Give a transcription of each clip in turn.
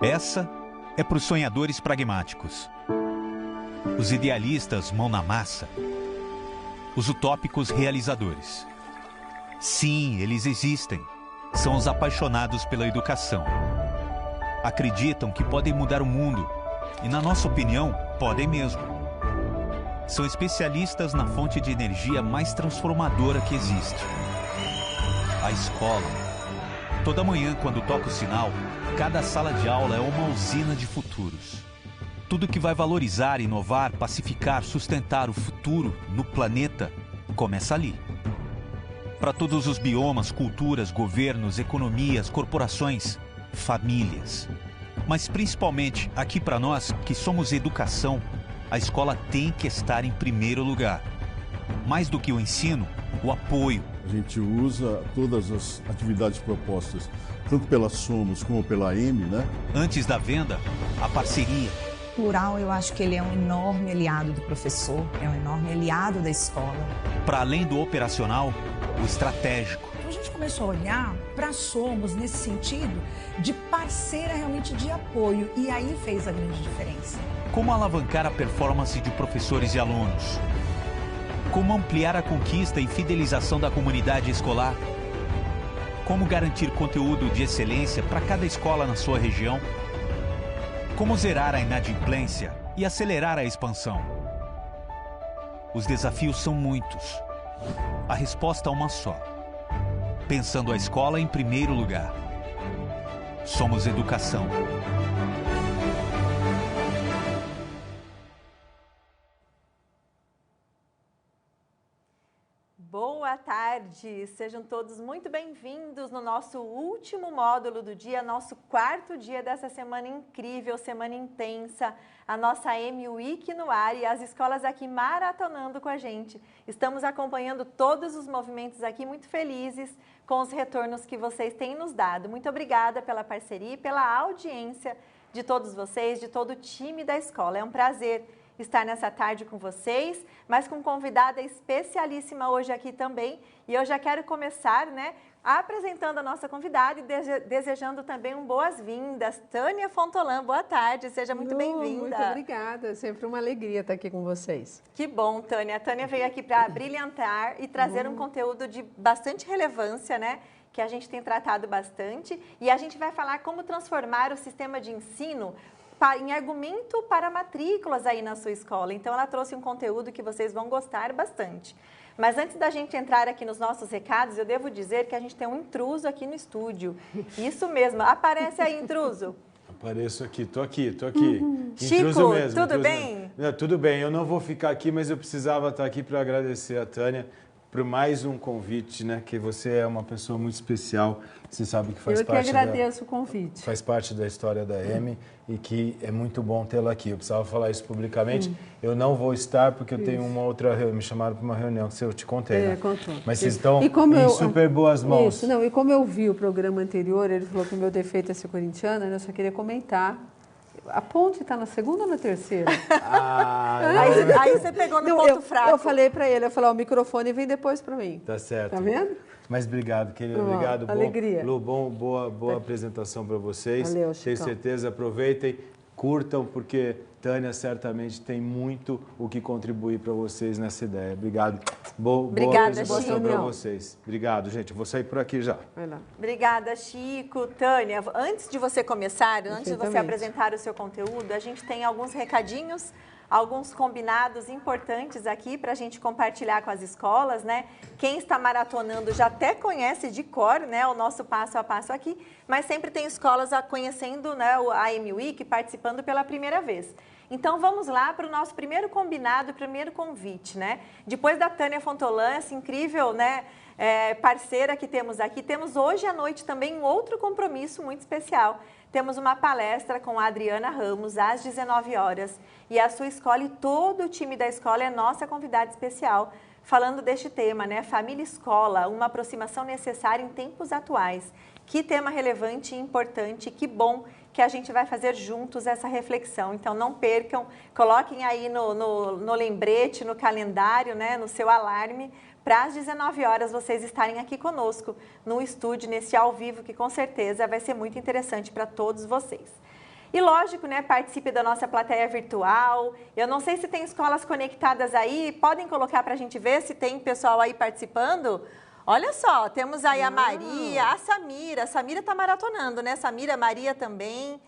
Essa é para os sonhadores pragmáticos, os idealistas mão na massa, os utópicos realizadores. Sim, eles existem. São os apaixonados pela educação. Acreditam que podem mudar o mundo e, na nossa opinião, podem mesmo. São especialistas na fonte de energia mais transformadora que existe: a escola. Toda manhã, quando toca o sinal, cada sala de aula é uma usina de futuros. Tudo que vai valorizar, inovar, pacificar, sustentar o futuro no planeta começa ali. Para todos os biomas, culturas, governos, economias, corporações, famílias. Mas principalmente aqui para nós, que somos educação, a escola tem que estar em primeiro lugar. Mais do que o ensino, o apoio. A gente usa todas as atividades propostas, tanto pela Somos como pela M, né? Antes da venda, a parceria. O Plural, eu acho que ele é um enorme aliado do professor, é um enorme aliado da escola. Para além do operacional, o estratégico. A gente começou a olhar para Somos nesse sentido de parceira realmente de apoio, e aí fez a grande diferença. Como alavancar a performance de professores e alunos? Como ampliar a conquista e fidelização da comunidade escolar? Como garantir conteúdo de excelência para cada escola na sua região? Como zerar a inadimplência e acelerar a expansão? Os desafios são muitos. A resposta é uma só. Pensando a escola em primeiro lugar. Somos educação. Boa tarde, sejam todos muito bem-vindos no nosso último módulo do dia, nosso quarto dia dessa semana incrível, semana intensa, a nossa M Week no ar e as escolas aqui maratonando com a gente. Estamos acompanhando todos os movimentos aqui, muito felizes com os retornos que vocês têm nos dado. Muito obrigada pela parceria e pela audiência de todos vocês, de todo o time da escola. É um prazer estar nessa tarde com vocês, mas com convidada especialíssima hoje aqui também. E eu já quero começar, apresentando a nossa convidada e desejando também boas-vindas. Tânia Fontolan, boa tarde, seja muito bem-vinda. Muito obrigada, sempre uma alegria estar aqui com vocês. Que bom, Tânia. A Tânia veio aqui para brilhantar e trazer um conteúdo de bastante relevância, que a gente tem tratado bastante. E a gente vai falar como transformar o sistema de ensino em argumento para matrículas aí na sua escola. Então, ela trouxe um conteúdo que vocês vão gostar bastante. Mas antes da gente entrar aqui nos nossos recados, eu devo dizer que a gente tem um intruso aqui no estúdio. Isso mesmo. Aparece aí, intruso. Apareço aqui, tô aqui. Chico, mesmo, tudo bem? Não, tudo bem, eu não vou ficar aqui, mas eu precisava estar aqui para agradecer a Tânia por mais um convite, que você é uma pessoa muito especial. Você sabe que faz parte. Eu que agradeço o convite. Faz parte da história da M e que é muito bom tê-la aqui. Eu precisava falar isso publicamente. Eu não vou estar porque eu tenho uma outra reunião. Me chamaram para uma reunião que eu te contei. Contou. Mas vocês estão em super boas mãos. Isso, não. E como eu vi o programa anterior, ele falou que o meu defeito é ser corintiana, eu só queria comentar. A ponte está na segunda ou na terceira? Aí você pegou no ponto fraco. Eu falei para ele, o microfone vem depois para mim. Tá certo. Tá vendo? Mas obrigado, querido. Obrigado. Alegria. Lu, boa apresentação para vocês. Valeu, Tenho certeza, aproveitem, curtam, porque Tânia certamente tem muito o que contribuir para vocês nessa ideia. Obrigado. Boa apresentação para vocês. Obrigado, gente. Vou sair por aqui já. Vai lá. Obrigada, Chico. Tânia, antes de você começar, antes de você apresentar o seu conteúdo, a gente tem alguns recadinhos, alguns combinados importantes aqui para a gente compartilhar com as escolas, Quem está maratonando já até conhece de cor, o nosso passo a passo aqui, mas sempre tem escolas conhecendo, a M Week, participando pela primeira vez. Então, vamos lá para o nosso primeiro combinado, primeiro convite, Depois da Tânia Fontolan, essa incrível, parceira que temos aqui, temos hoje à noite também um outro compromisso muito especial. Temos uma palestra com a Adriana Ramos, às 19 horas. E a sua escola e todo o time da escola é nossa convidada especial, falando deste tema, Família e Escola, uma aproximação necessária em tempos atuais. Que tema relevante e importante, que bom que a gente vai fazer juntos essa reflexão. Então, não percam, coloquem aí no lembrete, no calendário, no seu alarme, para às 19 horas vocês estarem aqui conosco no estúdio, nesse ao vivo, que com certeza vai ser muito interessante para todos vocês. E lógico, né, participe da nossa plateia virtual. Eu não sei se tem escolas conectadas aí, podem colocar para a gente ver se tem pessoal aí participando. Olha só, temos aí a Maria, a Samira está maratonando, né? Samira, Maria também.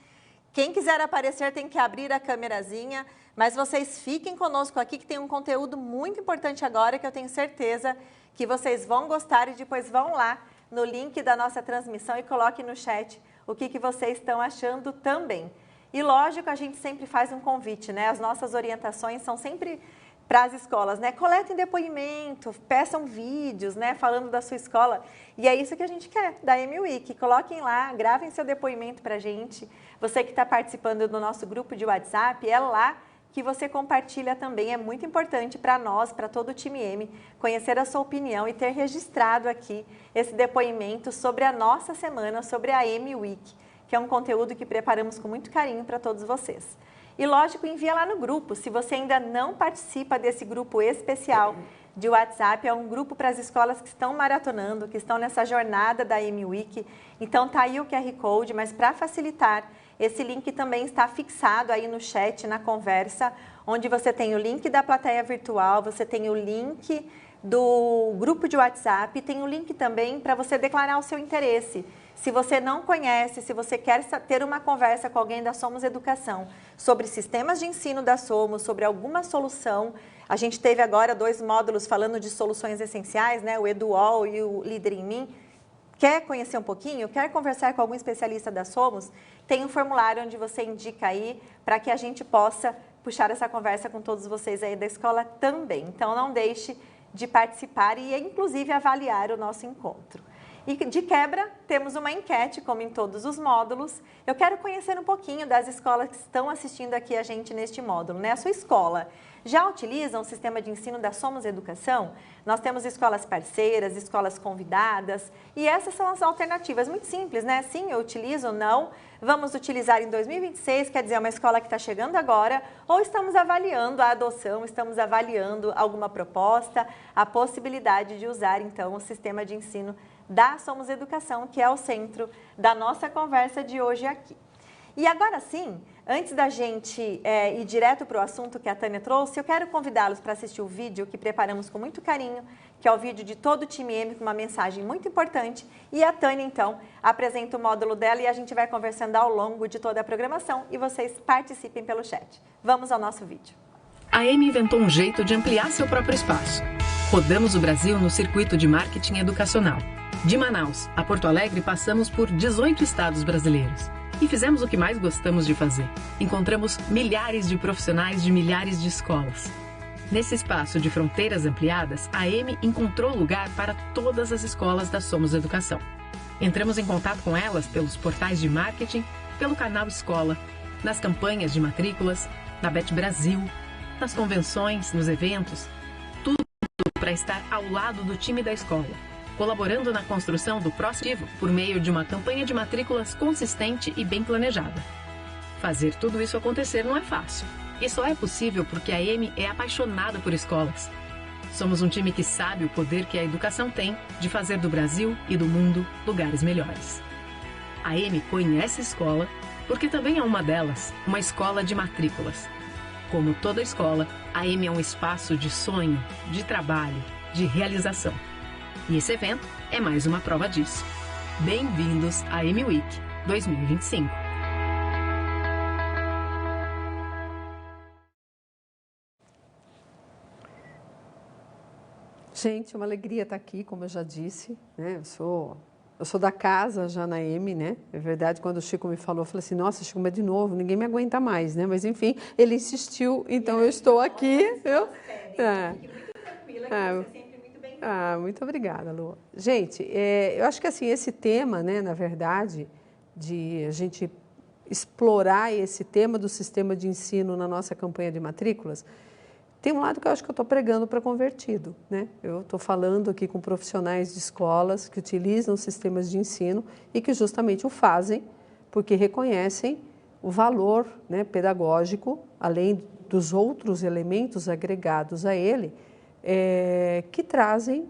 Quem quiser aparecer tem que abrir a câmerazinha, mas vocês fiquem conosco aqui que tem um conteúdo muito importante agora que eu tenho certeza que vocês vão gostar e depois vão lá no link da nossa transmissão e coloquem no chat o que vocês estão achando também. E lógico, a gente sempre faz um convite, né? As nossas orientações são sempre para as escolas, né? Coletem depoimento, peçam vídeos, né? Falando da sua escola. E é isso que a gente quer da AMWeek. Coloquem lá, gravem seu depoimento para a gente. Você que está participando do nosso grupo de WhatsApp, é lá que você compartilha também. É muito importante para nós, para todo o time M, conhecer a sua opinião e ter registrado aqui esse depoimento sobre a nossa semana, sobre a AMWeek, que é um conteúdo que preparamos com muito carinho para todos vocês. E lógico, envia lá no grupo. Se você ainda não participa desse grupo especial de WhatsApp, é um grupo para as escolas que estão maratonando, que estão nessa jornada da AMWeek. Então tá aí o QR Code, mas para facilitar, esse link também está fixado aí no chat, na conversa, onde você tem o link da plateia virtual, você tem o link do grupo de WhatsApp, tem o link também para você declarar o seu interesse. Se você não conhece, se você quer ter uma conversa com alguém da Somos Educação sobre sistemas de ensino da Somos, sobre alguma solução, a gente teve agora 2 módulos falando de soluções essenciais, né? O EduAll e o Líder em Mim. Quer conhecer um pouquinho? Quer conversar com algum especialista da Somos? Tem um formulário onde você indica aí para que a gente possa puxar essa conversa com todos vocês aí da escola também. Então, não deixe de participar e, inclusive, avaliar o nosso encontro. E de quebra, temos uma enquete, como em todos os módulos. Eu quero conhecer um pouquinho das escolas que estão assistindo aqui a gente neste módulo, né? A sua escola já utiliza o sistema de ensino da Somos Educação? Nós temos escolas parceiras, escolas convidadas, e essas são as alternativas. Muito simples, né? Sim, eu utilizo, não. Vamos utilizar em 2026, quer dizer, uma escola que está chegando agora, ou estamos avaliando a adoção, estamos avaliando alguma proposta, a possibilidade de usar, então, o sistema de ensino da Somos Educação, que é o centro da nossa conversa de hoje aqui. E agora sim, antes da gente ir direto para o assunto que a Tânia trouxe, eu quero convidá-los para assistir o vídeo que preparamos com muito carinho, que é o vídeo de todo o time M com uma mensagem muito importante. E a Tânia, então, apresenta o módulo dela e a gente vai conversando ao longo de toda a programação e vocês participem pelo chat. Vamos ao nosso vídeo. A AME inventou um jeito de ampliar seu próprio espaço. Rodamos o Brasil no circuito de marketing educacional. De Manaus a Porto Alegre, passamos por 18 estados brasileiros. E fizemos o que mais gostamos de fazer. Encontramos milhares de profissionais de milhares de escolas. Nesse espaço de fronteiras ampliadas, a AME encontrou lugar para todas as escolas da Somos Educação. Entramos em contato com elas pelos portais de marketing, pelo canal Escola, nas campanhas de matrículas, na Bet Brasil, nas convenções, nos eventos, tudo para estar ao lado do time da escola, colaborando na construção do próximo por meio de uma campanha de matrículas consistente e bem planejada. Fazer tudo isso acontecer não é fácil, e só é possível porque a AME é apaixonada por escolas. Somos um time que sabe o poder que a educação tem de fazer do Brasil e do mundo lugares melhores. A AME conhece a escola porque também é uma delas, uma escola de matrículas. Como toda escola, a AME é um espaço de sonho, de trabalho, de realização. E esse evento é mais uma prova disso. Bem-vindos à AMWeek 2025. Gente, é uma alegria estar aqui, como eu já disse, né? Eu sou da casa já na AME, né? É verdade, quando o Chico me falou, eu falei assim, nossa, Chico, mas de novo, ninguém me aguenta mais, né? Mas enfim, ele insistiu, então eu estou aqui. Muito obrigada, Lu. Gente, eu acho que assim, esse tema, né, na verdade, de a gente explorar esse tema do sistema de ensino na nossa campanha de matrículas, tem um lado que eu acho que eu estou pregando para convertido, né? Eu estou falando aqui com profissionais de escolas que utilizam sistemas de ensino e que justamente o fazem porque reconhecem o valor, né, pedagógico, além dos outros elementos agregados a ele, que trazem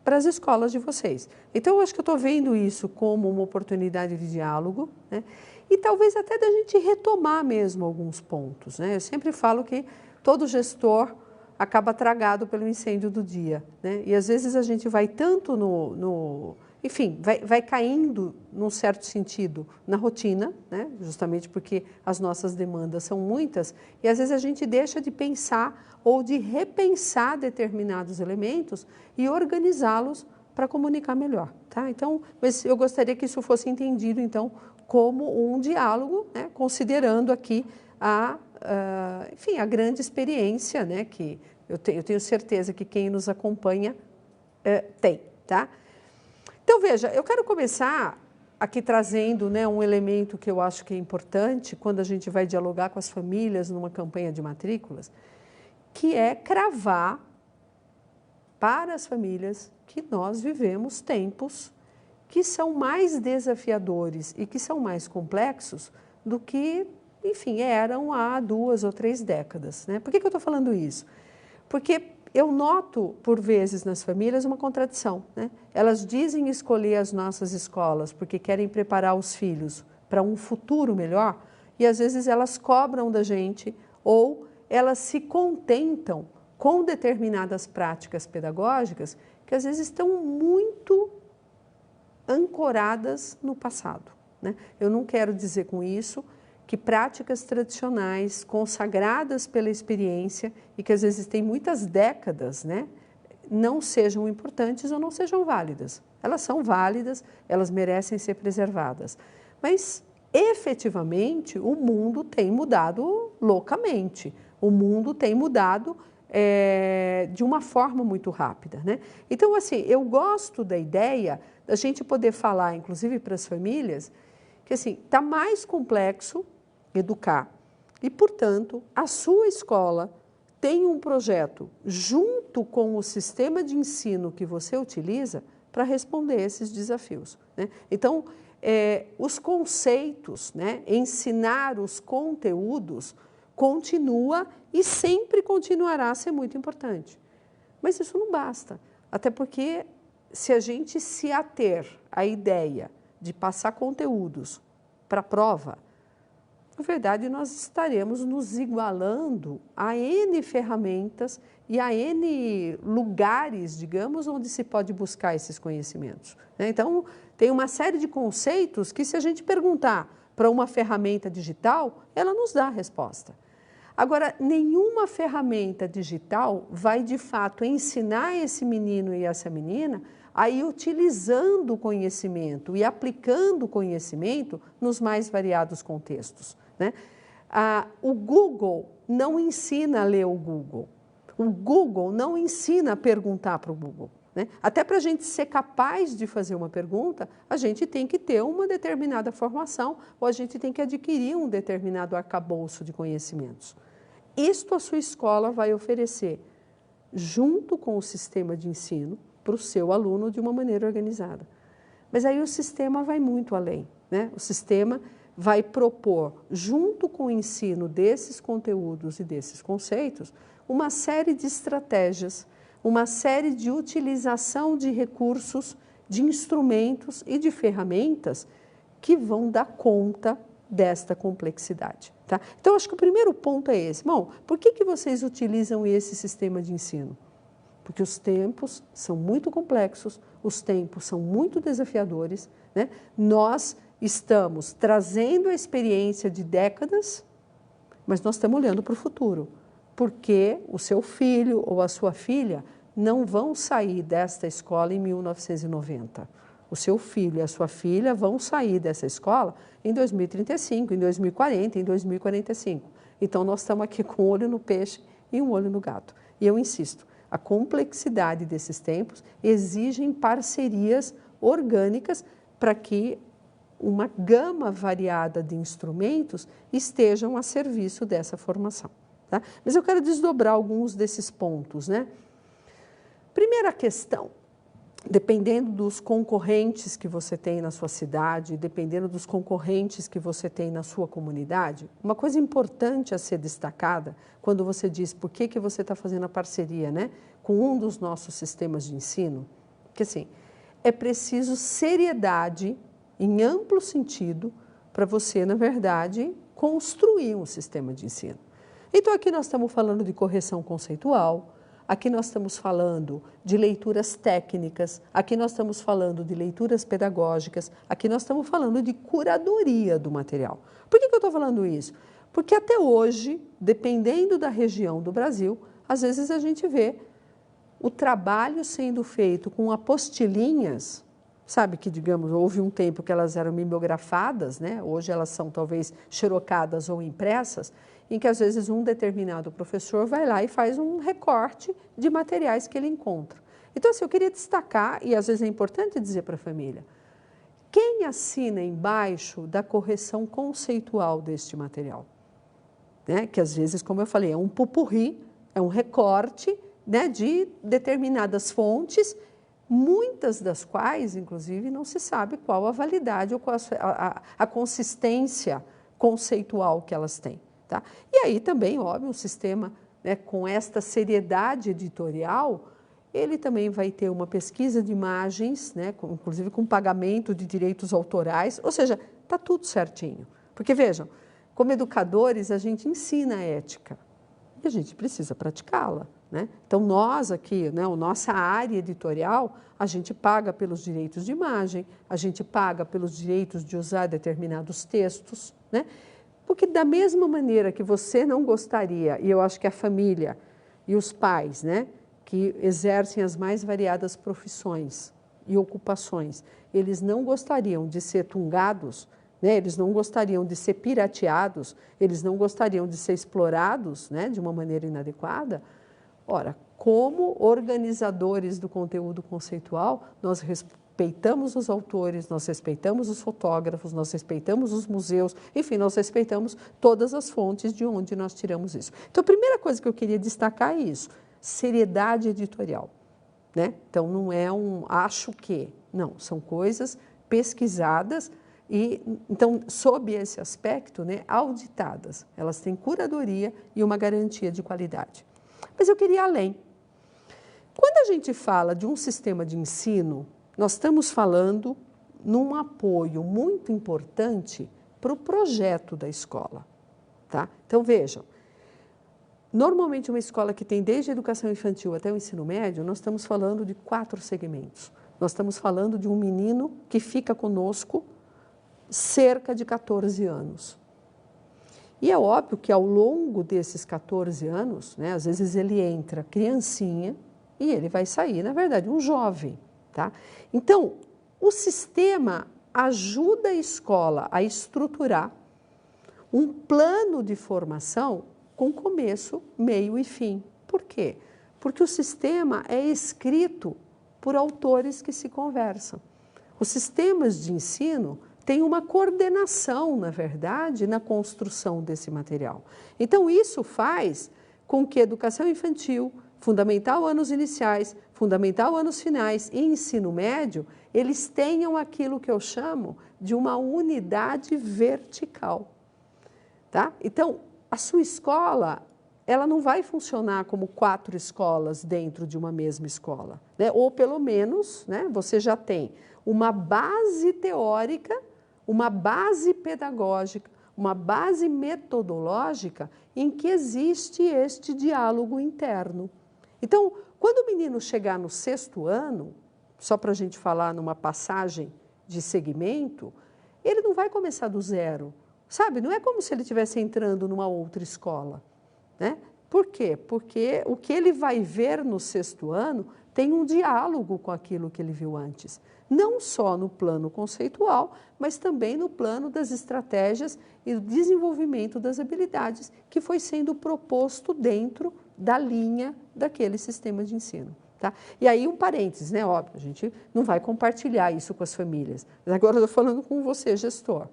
para as escolas de vocês. Então, eu acho que eu estou vendo isso como uma oportunidade de diálogo, né? E talvez até da gente retomar mesmo alguns pontos, né? Eu sempre falo que todo gestor acaba tragado pelo incêndio do dia, né? E às vezes a gente vai tanto enfim, vai caindo num certo sentido na rotina, né? Justamente porque as nossas demandas são muitas, e às vezes a gente deixa de pensar ou de repensar determinados elementos e organizá-los para comunicar melhor, tá? Então, mas eu gostaria que isso fosse entendido, então, como um diálogo, né? Considerando aqui enfim, a grande experiência, né? Que eu tenho certeza que quem nos acompanha tem, tá? Então, veja, eu quero começar aqui trazendo, né, um elemento que eu acho que é importante quando a gente vai dialogar com as famílias numa campanha de matrículas, que é cravar para as famílias que nós vivemos tempos que são mais desafiadores e que são mais complexos do que, enfim, eram há 2 ou 3 décadas, né? Por que eu estou falando isso? Porque eu noto, por vezes, nas famílias uma contradição, né? Elas dizem escolher as nossas escolas porque querem preparar os filhos para um futuro melhor e, às vezes, elas cobram da gente ou elas se contentam com determinadas práticas pedagógicas que, às vezes, estão muito ancoradas no passado, né? Eu não quero dizer com isso que práticas tradicionais, consagradas pela experiência e que às vezes têm muitas décadas, né, não sejam importantes ou não sejam válidas. Elas são válidas, elas merecem ser preservadas. Mas, efetivamente, o mundo tem mudado loucamente. O mundo tem mudado de uma forma muito rápida, né? Então, assim, eu gosto da ideia da gente poder falar, inclusive para as famílias, que assim, está mais complexo educar e, portanto, a sua escola tem um projeto junto com o sistema de ensino que você utiliza para responder esses desafios, né? Então, os conceitos, né, ensinar os conteúdos continua e sempre continuará a ser muito importante. Mas isso não basta, até porque se a gente se ater à ideia de passar conteúdos para a prova, na verdade, nós estaremos nos igualando a N ferramentas e a N lugares, digamos, onde se pode buscar esses conhecimentos, né? Então, tem uma série de conceitos que, se a gente perguntar para uma ferramenta digital, ela nos dá a resposta. Agora, nenhuma ferramenta digital vai, de fato, ensinar esse menino e essa menina a ir utilizando o conhecimento e aplicando o conhecimento nos mais variados contextos, né? O Google não ensina a ler o Google. O Google não ensina a perguntar para o Google, né? Até para a gente ser capaz de fazer uma pergunta, a gente tem que ter uma determinada formação ou a gente tem que adquirir um determinado arcabouço de conhecimentos. Isto a sua escola vai oferecer, junto com o sistema de ensino, para o seu aluno de uma maneira organizada. Mas aí o sistema vai muito além, né? O sistema vai propor, junto com o ensino desses conteúdos e desses conceitos, uma série de estratégias, uma série de utilização de recursos, de instrumentos e de ferramentas que vão dar conta desta complexidade, tá? Então, acho que o primeiro ponto é esse. Bom, por que vocês utilizam esse sistema de ensino? Porque os tempos são muito complexos, os tempos são muito desafiadores, né? Nós estamos trazendo a experiência de décadas, mas nós estamos olhando para o futuro, porque o seu filho ou a sua filha não vão sair desta escola em 1990. O seu filho e a sua filha vão sair dessa escola em 2035, em 2040, em 2045. Então, nós estamos aqui com um olho no peixe e um olho no gato. E eu insisto, a complexidade desses tempos exigem parcerias orgânicas para que uma gama variada de instrumentos estejam a serviço dessa formação, tá? Mas eu quero desdobrar alguns desses pontos, né? Primeira questão, dependendo dos concorrentes que você tem na sua cidade, dependendo dos concorrentes que você tem na sua comunidade, uma coisa importante a ser destacada quando você diz por que você está fazendo a parceria, né, com um dos nossos sistemas de ensino, Porque assim, é preciso seriedade em amplo sentido para você, na verdade, construir um sistema de ensino. Então aqui nós estamos falando de correção conceitual, aqui nós estamos falando de leituras técnicas, aqui nós estamos falando de leituras pedagógicas, aqui nós estamos falando de curadoria do material. Por que eu estou falando isso? Porque até hoje, dependendo da região do Brasil, às vezes a gente vê o trabalho sendo feito com apostilinhas, sabe que, digamos, houve um tempo que elas eram mimeografadas, né? Hoje elas são talvez xerocadas ou impressas, em que às vezes um determinado professor vai lá e faz um recorte de materiais que ele encontra. Então, assim, eu queria destacar, e às vezes é importante dizer para a família, quem assina embaixo da correção conceitual deste material? Né? Que às vezes, como eu falei, é um popurrí, é um recorte, né, de determinadas fontes, muitas das quais, inclusive, não se sabe qual a validade ou qual a consistência conceitual que elas têm. Tá? E aí também, óbvio, um sistema, né, com esta seriedade editorial, ele também vai ter uma pesquisa de imagens, né, inclusive com pagamento de direitos autorais, ou seja, está tudo certinho. Porque vejam, como educadores a gente ensina a ética e a gente precisa praticá-la. Né? Então nós aqui, né, a nossa área editorial, a gente paga pelos direitos de imagem, a gente paga pelos direitos de usar determinados textos, né? Porque da mesma maneira que você não gostaria, e eu acho que a família e os pais, né, que exercem as mais variadas profissões e ocupações, eles não gostariam de ser tungados, né, eles não gostariam de ser pirateados, eles não gostariam de ser explorados, né, de uma maneira inadequada. Ora, como organizadores do conteúdo conceitual, nós respeitamos os autores, nós respeitamos os fotógrafos, nós respeitamos os museus, enfim, nós respeitamos todas as fontes de onde nós tiramos isso. Então, a primeira coisa que eu queria destacar é isso, seriedade editorial. Né? Então, não é um acho que, não, são coisas pesquisadas e, então, sob esse aspecto, né, auditadas. Elas têm curadoria e uma garantia de qualidade. Mas eu queria ir além. Quando a gente fala de um sistema de ensino, nós estamos falando num apoio muito importante para o projeto da escola. Tá? Então, vejam, normalmente uma escola que tem desde a educação infantil até o ensino médio, nós estamos falando de 4 segmentos. Nós estamos falando de um menino que fica conosco cerca de 14 anos. E é óbvio que ao longo desses 14 anos, né, às vezes ele entra criancinha e ele vai sair, na verdade, um jovem. Tá? Então, o sistema ajuda a escola a estruturar um plano de formação com começo, meio e fim. Por quê? Porque o sistema é escrito por autores que se conversam. Os sistemas de ensino têm uma coordenação, na verdade, na construção desse material. Então, isso faz com que a educação infantil, fundamental anos iniciais, fundamental anos finais e ensino médio, eles tenham aquilo que eu chamo de uma unidade vertical. Tá? Então, a sua escola, ela não vai funcionar como 4 escolas dentro de uma mesma escola. Né? Ou, pelo menos, né, você já tem uma base teórica, uma base pedagógica, uma base metodológica em que existe este diálogo interno. Então, quando o menino chegar no 6º ano, só para a gente falar numa passagem de segmento, ele não vai começar do zero, sabe? Não é como se ele estivesse entrando numa outra escola, né? Por quê? Porque o que ele vai ver no 6º ano tem um diálogo com aquilo que ele viu antes. Não só no plano conceitual, mas também no plano das estratégias e do desenvolvimento das habilidades que foi sendo proposto dentro da linha daquele sistema de ensino. Tá? E aí um parênteses, né? Óbvio, a gente não vai compartilhar isso com as famílias. Mas agora eu estou falando com você, gestor.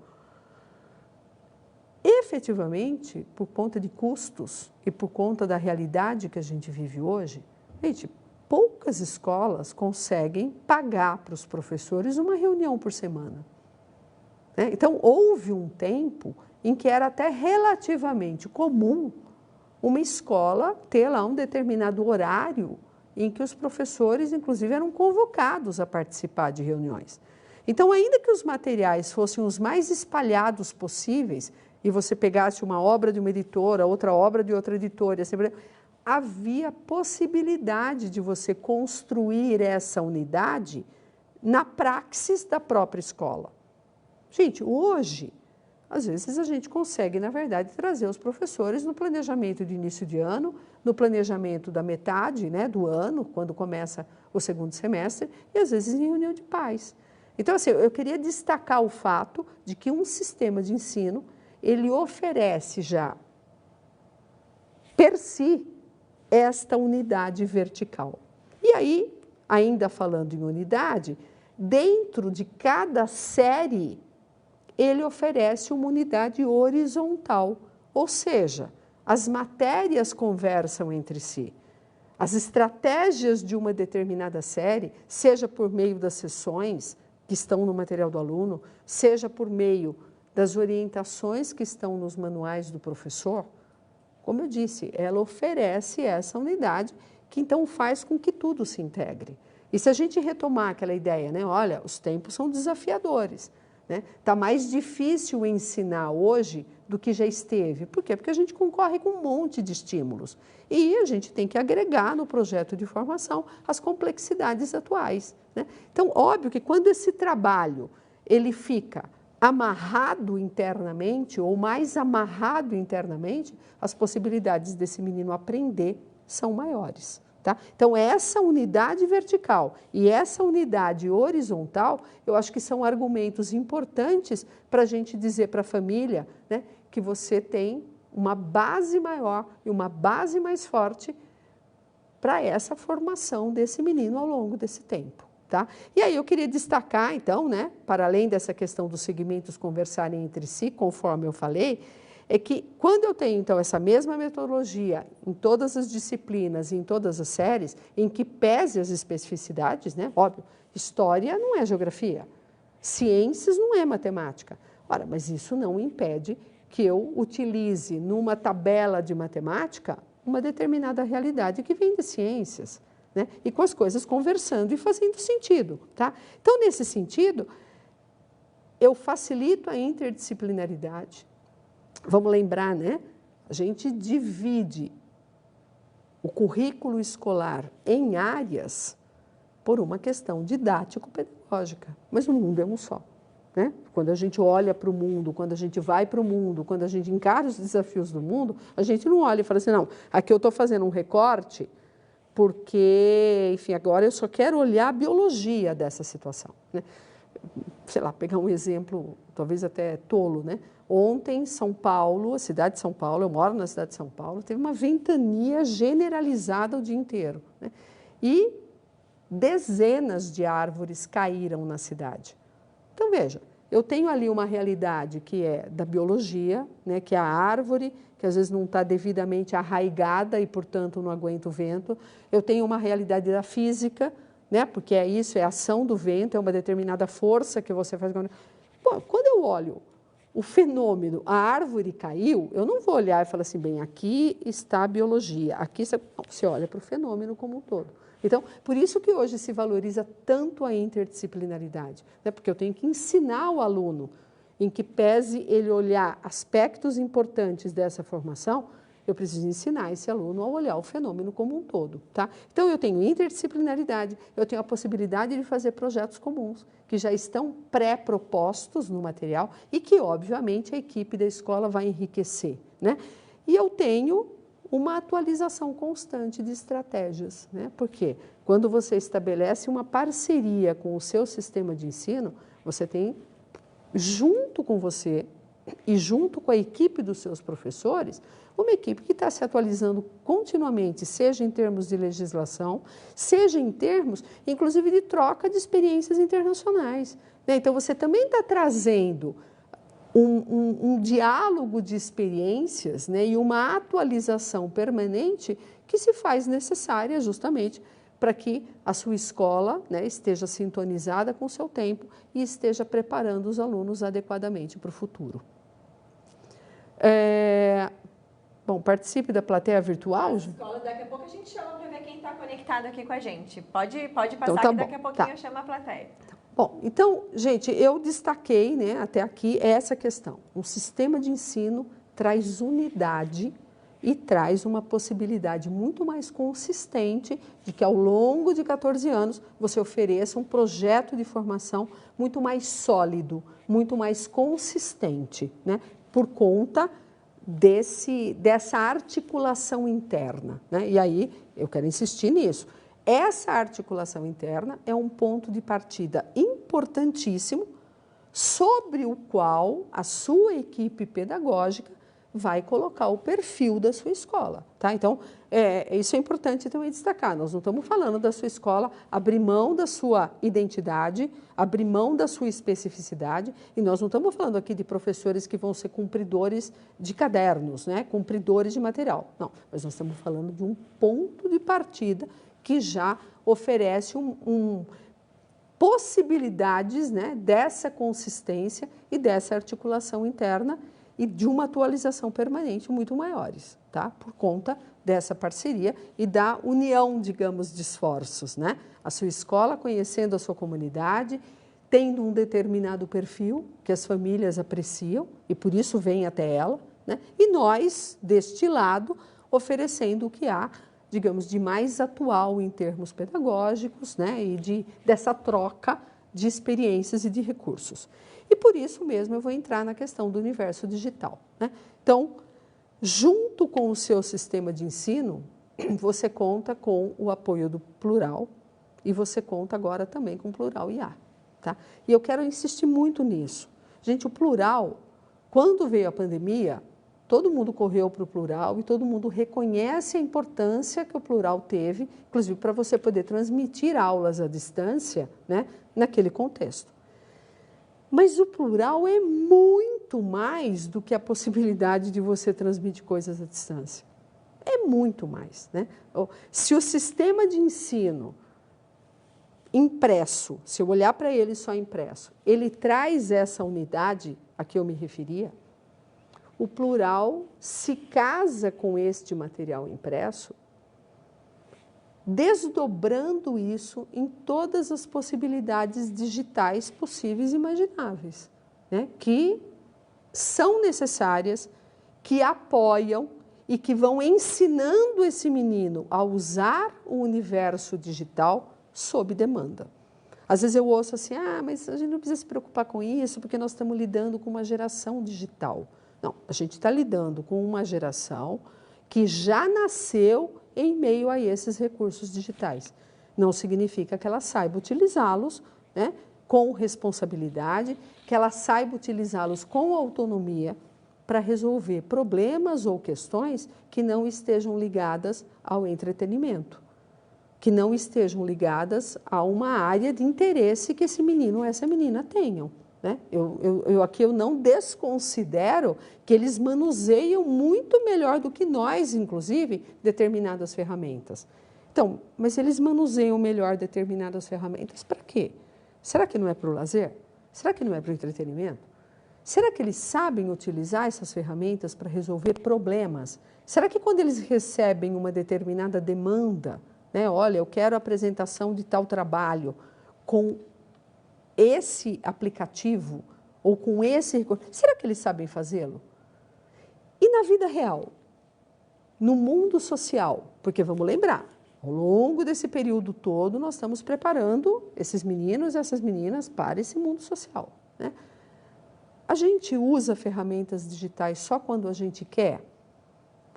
Efetivamente, por conta de custos e por conta da realidade que a gente vive hoje, gente, poucas escolas conseguem pagar para os professores uma reunião por semana. Né? Então, houve um tempo em que era até relativamente comum uma escola ter lá um determinado horário em que os professores, inclusive, eram convocados a participar de reuniões. Então, ainda que os materiais fossem os mais espalhados possíveis, e você pegasse uma obra de uma editora, outra obra de outra editora, havia possibilidade de você construir essa unidade na praxis da própria escola. Gente, hoje, às vezes a gente consegue, na verdade, trazer os professores no planejamento de início de ano, no planejamento da metade, né, do ano, quando começa o segundo semestre, e às vezes em reunião de pais. Então, assim, eu queria destacar o fato de que um sistema de ensino, ele oferece já, per si, esta unidade vertical. E aí, ainda falando em unidade, dentro de cada série, ele oferece uma unidade horizontal, ou seja, as matérias conversam entre si. As estratégias de uma determinada série, seja por meio das sessões que estão no material do aluno, seja por meio das orientações que estão nos manuais do professor, como eu disse, ela oferece essa unidade que então faz com que tudo se integre. E se a gente retomar aquela ideia, né, olha, os tempos são desafiadores, né? Está mais difícil ensinar hoje do que já esteve. Por quê? Porque a gente concorre com um monte de estímulos. E a gente tem que agregar no projeto de formação as complexidades atuais, né? Então, óbvio que quando esse trabalho ele fica amarrado internamente ou mais amarrado internamente, as possibilidades desse menino aprender são maiores. Tá? Então, essa unidade vertical e essa unidade horizontal, eu acho que são argumentos importantes para a gente dizer para a família, né, que você tem uma base maior e uma base mais forte para essa formação desse menino ao longo desse tempo. Tá? E aí eu queria destacar, então, né, para além dessa questão dos segmentos conversarem entre si, conforme eu falei, é que quando eu tenho, então, essa mesma metodologia em todas as disciplinas e em todas as séries, em que pese as especificidades, né? Óbvio, história não é geografia, ciências não é matemática. Ora, mas isso não impede que eu utilize numa tabela de matemática uma determinada realidade que vem de ciências, né? E com as coisas conversando e fazendo sentido, tá? Então, nesse sentido, eu facilito a interdisciplinaridade. Vamos lembrar, né? A gente divide o currículo escolar em áreas por uma questão didático-pedagógica, mas o mundo é um só, né? Quando a gente olha para o mundo, quando a gente vai para o mundo, quando a gente encara os desafios do mundo, a gente não olha e fala assim, não, aqui eu estou fazendo um recorte porque, enfim, agora eu só quero olhar a biologia dessa situação, né? Sei lá, pegar um exemplo, talvez até tolo, né? Ontem, São Paulo, a cidade de São Paulo, eu moro na cidade de São Paulo, teve uma ventania generalizada o dia inteiro, né? E dezenas de árvores caíram na cidade. Então, veja, eu tenho ali uma realidade que é da biologia, né, que é a árvore, que às vezes não está devidamente arraigada e, portanto, não aguenta o vento. Eu tenho uma realidade da física, né, porque é isso, é a ação do vento, é uma determinada força que você faz. Bom, quando eu olho o fenômeno, a árvore caiu, eu não vou olhar e falar assim, bem, aqui está a biologia, aqui você olha para o fenômeno como um todo. Então, por isso que hoje se valoriza tanto a interdisciplinaridade, né? Porque eu tenho que ensinar o aluno, em que pese ele olhar aspectos importantes dessa formação, eu preciso ensinar esse aluno a olhar o fenômeno como um todo, tá? Então, eu tenho interdisciplinaridade, eu tenho a possibilidade de fazer projetos comuns, que já estão pré-propostos no material e que, obviamente, a equipe da escola vai enriquecer, né? E eu tenho uma atualização constante de estratégias, né? Porque quando você estabelece uma parceria com o seu sistema de ensino, você tem, junto com você e junto com a equipe dos seus professores, uma equipe que está se atualizando continuamente, seja em termos de legislação, seja em termos, inclusive, de troca de experiências internacionais, né? Então, você também está trazendo um diálogo de experiências, né, e uma atualização permanente que se faz necessária justamente para que a sua escola, né, esteja sintonizada com o seu tempo e esteja preparando os alunos adequadamente para o futuro. Bom, participe da plateia virtual. Escola, daqui a pouco a gente chama para ver quem está conectado aqui com a gente. Pode passar então, que daqui a pouquinho eu chamo a plateia. Bom, então, gente, eu destaquei, né, até aqui essa questão. Um sistema de ensino traz unidade e traz uma possibilidade muito mais consistente de que ao longo de 14 anos você ofereça um projeto de formação muito mais sólido, muito mais consistente, né, por conta dessa articulação interna, né? E aí eu quero insistir nisso. Essa articulação interna é um ponto de partida importantíssimo sobre o qual a sua equipe pedagógica vai colocar o perfil da sua escola, tá? Então, isso é importante também destacar. Nós não estamos falando da sua escola abrir mão da sua identidade, abrir mão da sua especificidade, e nós não estamos falando aqui de professores que vão ser cumpridores de cadernos, né? Cumpridores de material. Não, mas nós estamos falando de um ponto de partida que já oferece possibilidades, né, dessa consistência e dessa articulação interna e de uma atualização permanente muito maiores, tá? Por conta dessa parceria e da união, digamos, de esforços, né? A sua escola conhecendo a sua comunidade, tendo um determinado perfil que as famílias apreciam e por isso vêm até ela, né? E nós, deste lado, oferecendo o que há, digamos, de mais atual em termos pedagógicos, né? E dessa troca de experiências e de recursos. E por isso mesmo eu vou entrar na questão do universo digital, né? Então, junto com o seu sistema de ensino, você conta com o apoio do Plural e você conta agora também com o Plural IA, tá? E eu quero insistir muito nisso. Gente, o Plural, quando veio a pandemia, todo mundo correu para o Plural e todo mundo reconhece a importância que o Plural teve, inclusive para você poder transmitir aulas à distância, né, naquele contexto. Mas o Plural é muito mais do que a possibilidade de você transmitir coisas à distância. É muito mais, né? Se o sistema de ensino impresso, se eu olhar para ele só impresso, ele traz essa unidade a que eu me referia, o Plural se casa com este material impresso, desdobrando isso em todas as possibilidades digitais possíveis e imagináveis, né? Que são necessárias, que apoiam e que vão ensinando esse menino a usar o universo digital sob demanda. Às vezes eu ouço assim, mas a gente não precisa se preocupar com isso, porque nós estamos lidando com uma geração digital. Não, a gente está lidando com uma geração que já nasceu em meio a esses recursos digitais. Não significa que ela saiba utilizá-los, né, com responsabilidade, que ela saiba utilizá-los com autonomia para resolver problemas ou questões que não estejam ligadas ao entretenimento, que não estejam ligadas a uma área de interesse que esse menino ou essa menina tenham, né? Aqui eu não desconsidero que eles manuseiam muito melhor do que nós, inclusive, determinadas ferramentas. Então, mas eles manuseiam melhor determinadas ferramentas para quê? Será que não é para o lazer? Será que não é para o entretenimento? Será que eles sabem utilizar essas ferramentas para resolver problemas? Será que quando eles recebem uma determinada demanda, né, olha, eu quero a apresentação de tal trabalho com esse aplicativo ou com esse recurso, será que eles sabem fazê-lo? E na vida real, no mundo social, porque vamos lembrar, ao longo desse período todo nós estamos preparando esses meninos e essas meninas para esse mundo social, né? A gente usa ferramentas digitais só quando a gente quer?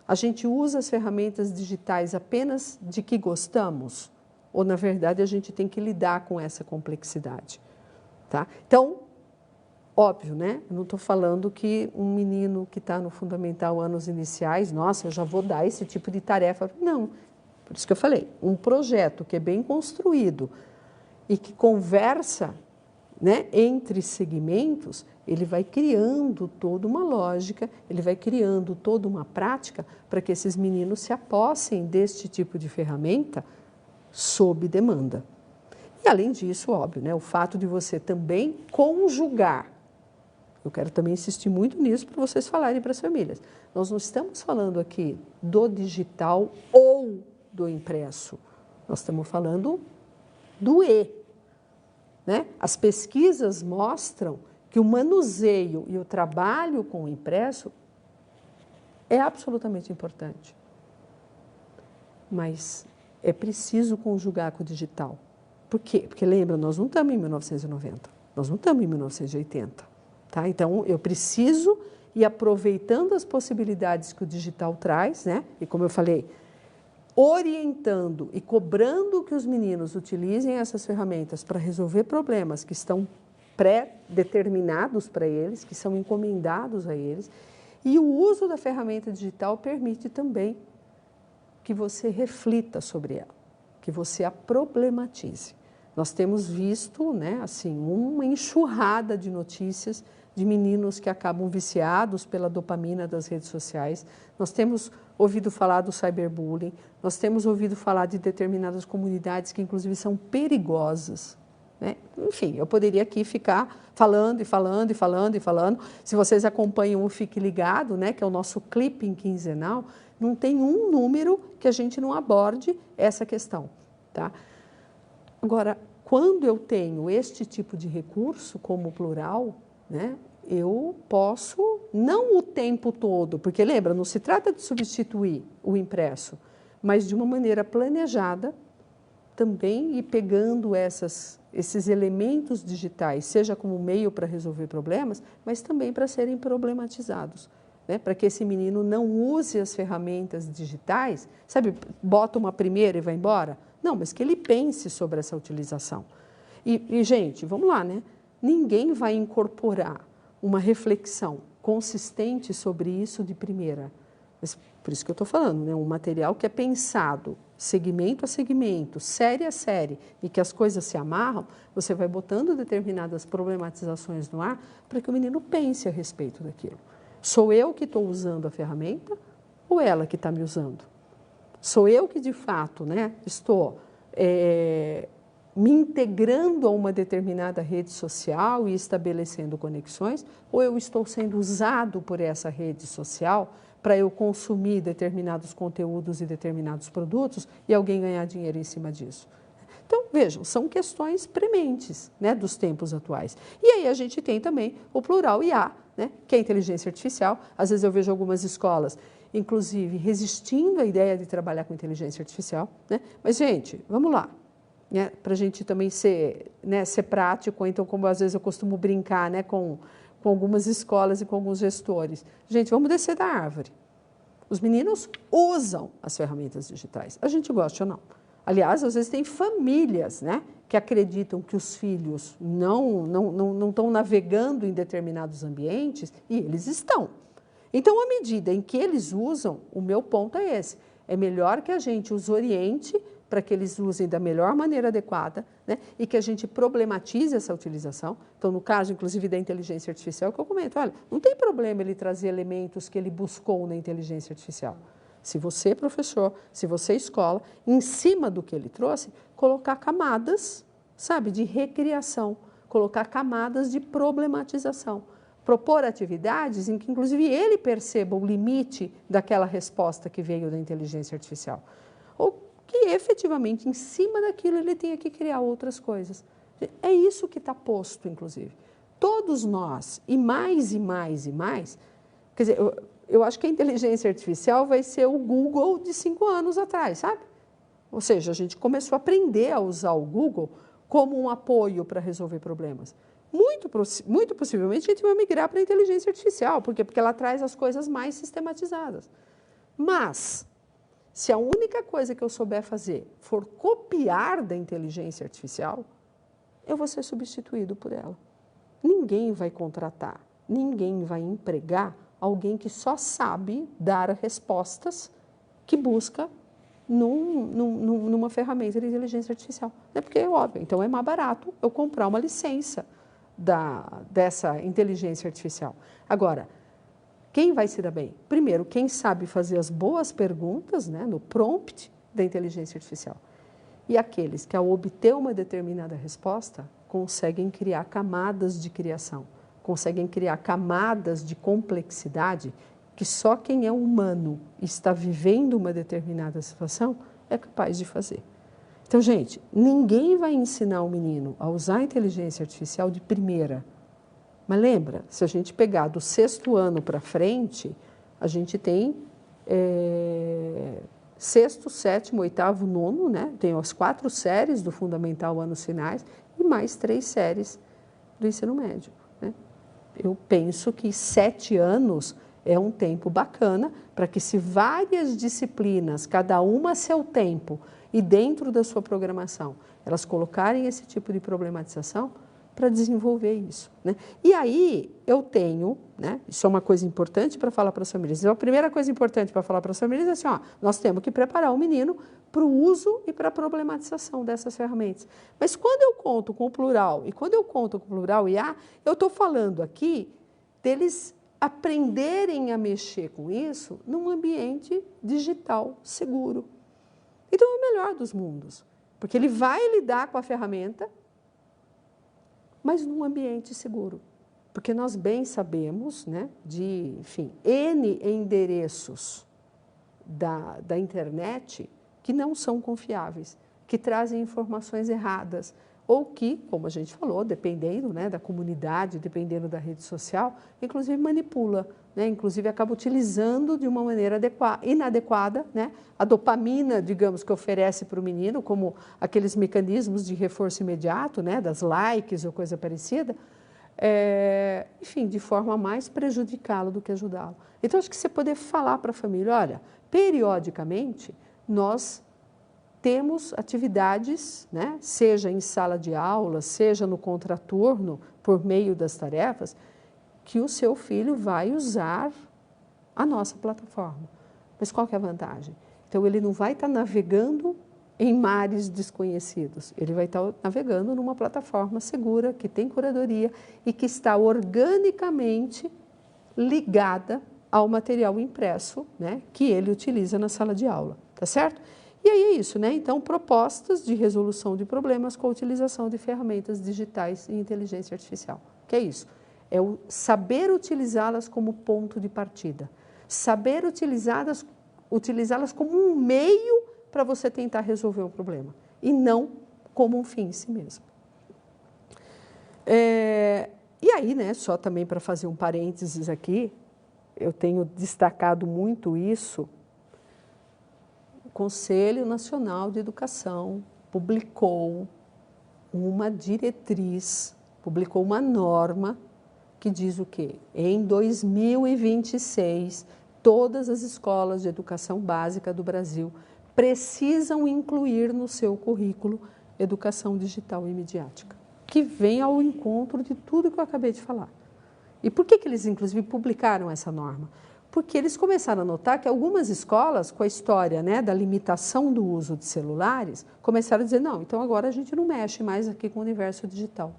A gente usa as ferramentas digitais apenas de que gostamos? Ou, na verdade, a gente tem que lidar com essa complexidade? Tá? Então, óbvio, né? Eu não estou falando que um menino que está no fundamental, anos iniciais, nossa, eu já vou dar esse tipo de tarefa. Não, por isso que eu falei, um projeto que é bem construído e que conversa, né, entre segmentos, ele vai criando toda uma lógica, ele vai criando toda uma prática para que esses meninos se apossem deste tipo de ferramenta sob demanda. E, além disso, óbvio, né, o fato de você também conjugar Eu quero também insistir muito nisso para vocês falarem para as famílias. Nós não estamos falando aqui do digital ou do impresso. Nós estamos falando do E. Né? As pesquisas mostram que o manuseio e o trabalho com o impresso é absolutamente importante. Mas é preciso conjugar com o digital. Por quê? Porque, lembra, nós não estamos em 1990, nós não estamos em 1980. Tá? Então, eu preciso ir aproveitando as possibilidades que o digital traz, né? E como eu falei, orientando e cobrando que os meninos utilizem essas ferramentas para resolver problemas que estão pré-determinados para eles, que são encomendados a eles. E o uso da ferramenta digital permite também que você reflita sobre ela, que você a problematize. Nós temos visto, né, assim, uma enxurrada de notícias de meninos que acabam viciados pela dopamina das redes sociais. Nós temos ouvido falar do cyberbullying, nós temos ouvido falar de determinadas comunidades que, inclusive, são perigosas. Né? Enfim, eu poderia aqui ficar falando e falando e falando e falando. Se vocês acompanham o Fique Ligado, né, que é o nosso clipping quinzenal, não tem um número que a gente não aborde essa questão. Tá? Agora, quando eu tenho este tipo de recurso como plural, né, eu posso, não o tempo todo, porque lembra, não se trata de substituir o impresso, mas de uma maneira planejada, também ir pegando esses elementos digitais, seja como meio para resolver problemas, mas também para serem problematizados, né, para que esse menino não use as ferramentas digitais, sabe, bota uma primeira e vai embora. Não, mas que ele pense sobre essa utilização. E gente, vamos lá, né? Ninguém vai incorporar uma reflexão consistente sobre isso de primeira. Mas por isso que eu estou falando, né? Um material que é pensado segmento a segmento, série a série, e que as coisas se amarram, você vai botando determinadas problematizações no ar para que o menino pense a respeito daquilo. Sou eu que estou usando a ferramenta ou ela que está me usando? Sou eu que, de fato, né, estou me integrando a uma determinada rede social e estabelecendo conexões, ou eu estou sendo usado por essa rede social para eu consumir determinados conteúdos e determinados produtos e alguém ganhar dinheiro em cima disso? Então, vejam, são questões prementes, né, dos tempos atuais. E aí a gente tem também o plural IA, né, que é a inteligência artificial. Às vezes eu vejo algumas escolas, inclusive, resistindo à ideia de trabalhar com inteligência artificial. Né? Mas, gente, vamos lá, né, para a gente também ser prático. Então, como às vezes eu costumo brincar, né, com algumas escolas e com alguns gestores. Gente, vamos descer da árvore. Os meninos usam as ferramentas digitais. A gente gosta ou não. Aliás, às vezes tem famílias, né, que acreditam que os filhos não estão navegando em determinados ambientes e eles estão. Então, à medida em que eles usam, o meu ponto é esse. É melhor que a gente os oriente para que eles usem da melhor maneira adequada, né, e que a gente problematize essa utilização. Então, no caso, inclusive, da inteligência artificial, que eu comento, olha, não tem problema ele trazer elementos que ele buscou na inteligência artificial. Se você, professor, se você, escola, em cima do que ele trouxe, colocar camadas, sabe, de recriação, colocar camadas de problematização, propor atividades em que, inclusive, ele perceba o limite daquela resposta que veio da inteligência artificial. Ou que, efetivamente, em cima daquilo, ele tenha que criar outras coisas. É isso que está posto, inclusive. Todos nós, e mais, e mais, e mais, quer dizer, eu acho que a inteligência artificial vai ser o Google de 5 anos atrás, sabe? Ou seja, a gente começou a aprender a usar o Google como um apoio para resolver problemas. Muito possivelmente a gente vai migrar para a inteligência artificial. Por quê? Porque ela traz as coisas mais sistematizadas. Mas, se a única coisa que eu souber fazer for copiar da inteligência artificial, eu vou ser substituído por ela. Ninguém vai contratar, ninguém vai empregar alguém que só sabe dar respostas que busca numa ferramenta de inteligência artificial. É porque é óbvio, então é mais barato eu comprar uma licença dessa inteligência artificial. Agora, quem vai se dar bem? Primeiro, quem sabe fazer as boas perguntas, né, no prompt da inteligência artificial. E aqueles que, ao obter uma determinada resposta, conseguem criar camadas de criação conseguem criar camadas de complexidade que só quem é humano e está vivendo uma determinada situação é capaz de fazer. Então, gente, ninguém vai ensinar o menino a usar a inteligência artificial de primeira. Mas lembra, se a gente pegar do 6º ano para frente, a gente tem 6º, 7º, 8º, 9º, né? Tem as 4 séries do Fundamental Anos Finais e mais 3 séries do ensino médio, né? Eu penso que 7 anos é um tempo bacana para que, se várias disciplinas, cada uma a seu tempo e dentro da sua programação, elas colocarem esse tipo de problematização para desenvolver isso, né? E aí eu tenho, né, isso é uma coisa importante para falar para as famílias. Então, a primeira coisa importante para falar para as famílias é assim, ó, nós temos que preparar o menino para o uso e para a problematização dessas ferramentas. Mas quando eu conto com o plural e quando eu conto com o plural IA, eu estou falando aqui deles aprenderem a mexer com isso num ambiente digital seguro. Então, é o melhor dos mundos, porque ele vai lidar com a ferramenta, mas num ambiente seguro. Porque nós bem sabemos, né, de, enfim, N endereços da internet que não são confiáveis, que trazem informações erradas, ou que, como a gente falou, dependendo, né, da comunidade, dependendo da rede social, inclusive manipula, né, inclusive acaba utilizando de uma maneira inadequada, né, a dopamina, digamos, que oferece para o menino, como aqueles mecanismos de reforço imediato, né, das likes ou coisa parecida, enfim, de forma a mais prejudicá-lo do que ajudá-lo. Então, acho que você poder falar para a família, olha, periodicamente, nós temos atividades, né, seja em sala de aula, seja no contraturno, por meio das tarefas, que o seu filho vai usar a nossa plataforma. Mas qual que é a vantagem? Então, ele não vai estar navegando em mares desconhecidos, ele vai estar navegando numa plataforma segura, que tem curadoria e que está organicamente ligada ao material impresso, né, que ele utiliza na sala de aula, tá certo? E aí é isso, né? Então, propostas de resolução de problemas com a utilização de ferramentas digitais e inteligência artificial. Que é isso? É o saber utilizá-las como ponto de partida. Saber utilizá-las como um meio para você tentar resolver um problema. E não como um fim em si mesmo. E aí, né, só também para fazer um parênteses aqui, eu tenho destacado muito isso. O Conselho Nacional de Educação publicou uma diretriz, publicou uma norma que diz o quê? Em 2026, todas as escolas de educação básica do Brasil precisam incluir no seu currículo educação digital e midiática, que vem ao encontro de tudo que eu acabei de falar. E por que eles, inclusive, publicaram essa norma? Porque eles começaram a notar que algumas escolas, com a história, né, da limitação do uso de celulares, começaram a dizer, não, então agora a gente não mexe mais aqui com o universo digital.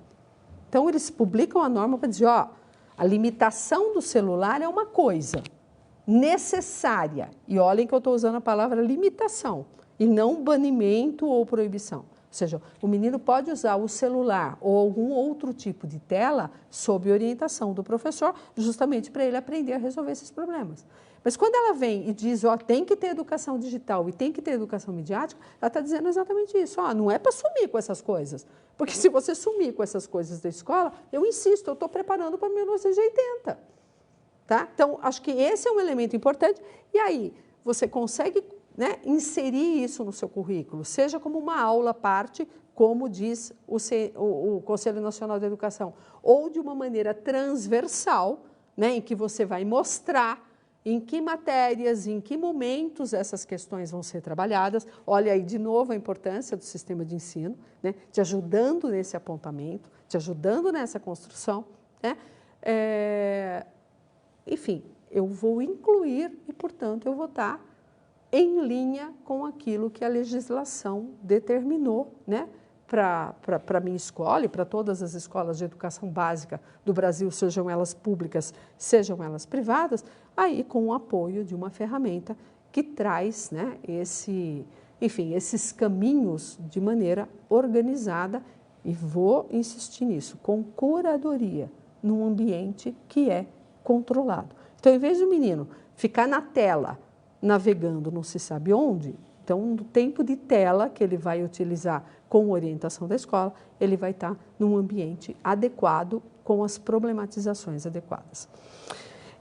Então, eles publicam a norma para dizer, ó, a limitação do celular é uma coisa necessária. E olhem que eu estou usando a palavra limitação, e não banimento ou proibição. Ou seja, o menino pode usar o celular ou algum outro tipo de tela sob orientação do professor, justamente para ele aprender a resolver esses problemas. Mas quando ela vem e diz, ó, tem que ter educação digital e tem que ter educação midiática, ela está dizendo exatamente isso. Ó, não é para sumir com essas coisas. Porque se você sumir com essas coisas da escola, eu insisto, eu estou preparando para 1980. Tá? Então, acho que esse é um elemento importante. E aí, você consegue, né, inserir isso no seu currículo, seja como uma aula à parte, como diz o Conselho Nacional de Educação, ou de uma maneira transversal, né, em que você vai mostrar em que matérias, em que momentos essas questões vão ser trabalhadas. Olha aí, de novo, a importância do sistema de ensino, né, te ajudando nesse apontamento, te ajudando nessa construção, né? Enfim, eu vou incluir e, portanto, eu vou estar em linha com aquilo que a legislação determinou, né, para a minha escola e para todas as escolas de educação básica do Brasil, sejam elas públicas, sejam elas privadas, aí com o apoio de uma ferramenta que traz, né, esses caminhos de maneira organizada, e vou insistir nisso, com curadoria. num ambiente que é controlado. Então, em vez do menino ficar na tela, navegando não se sabe onde, então, no tempo de tela que ele vai utilizar com orientação da escola, ele vai estar num ambiente adequado, com as problematizações adequadas.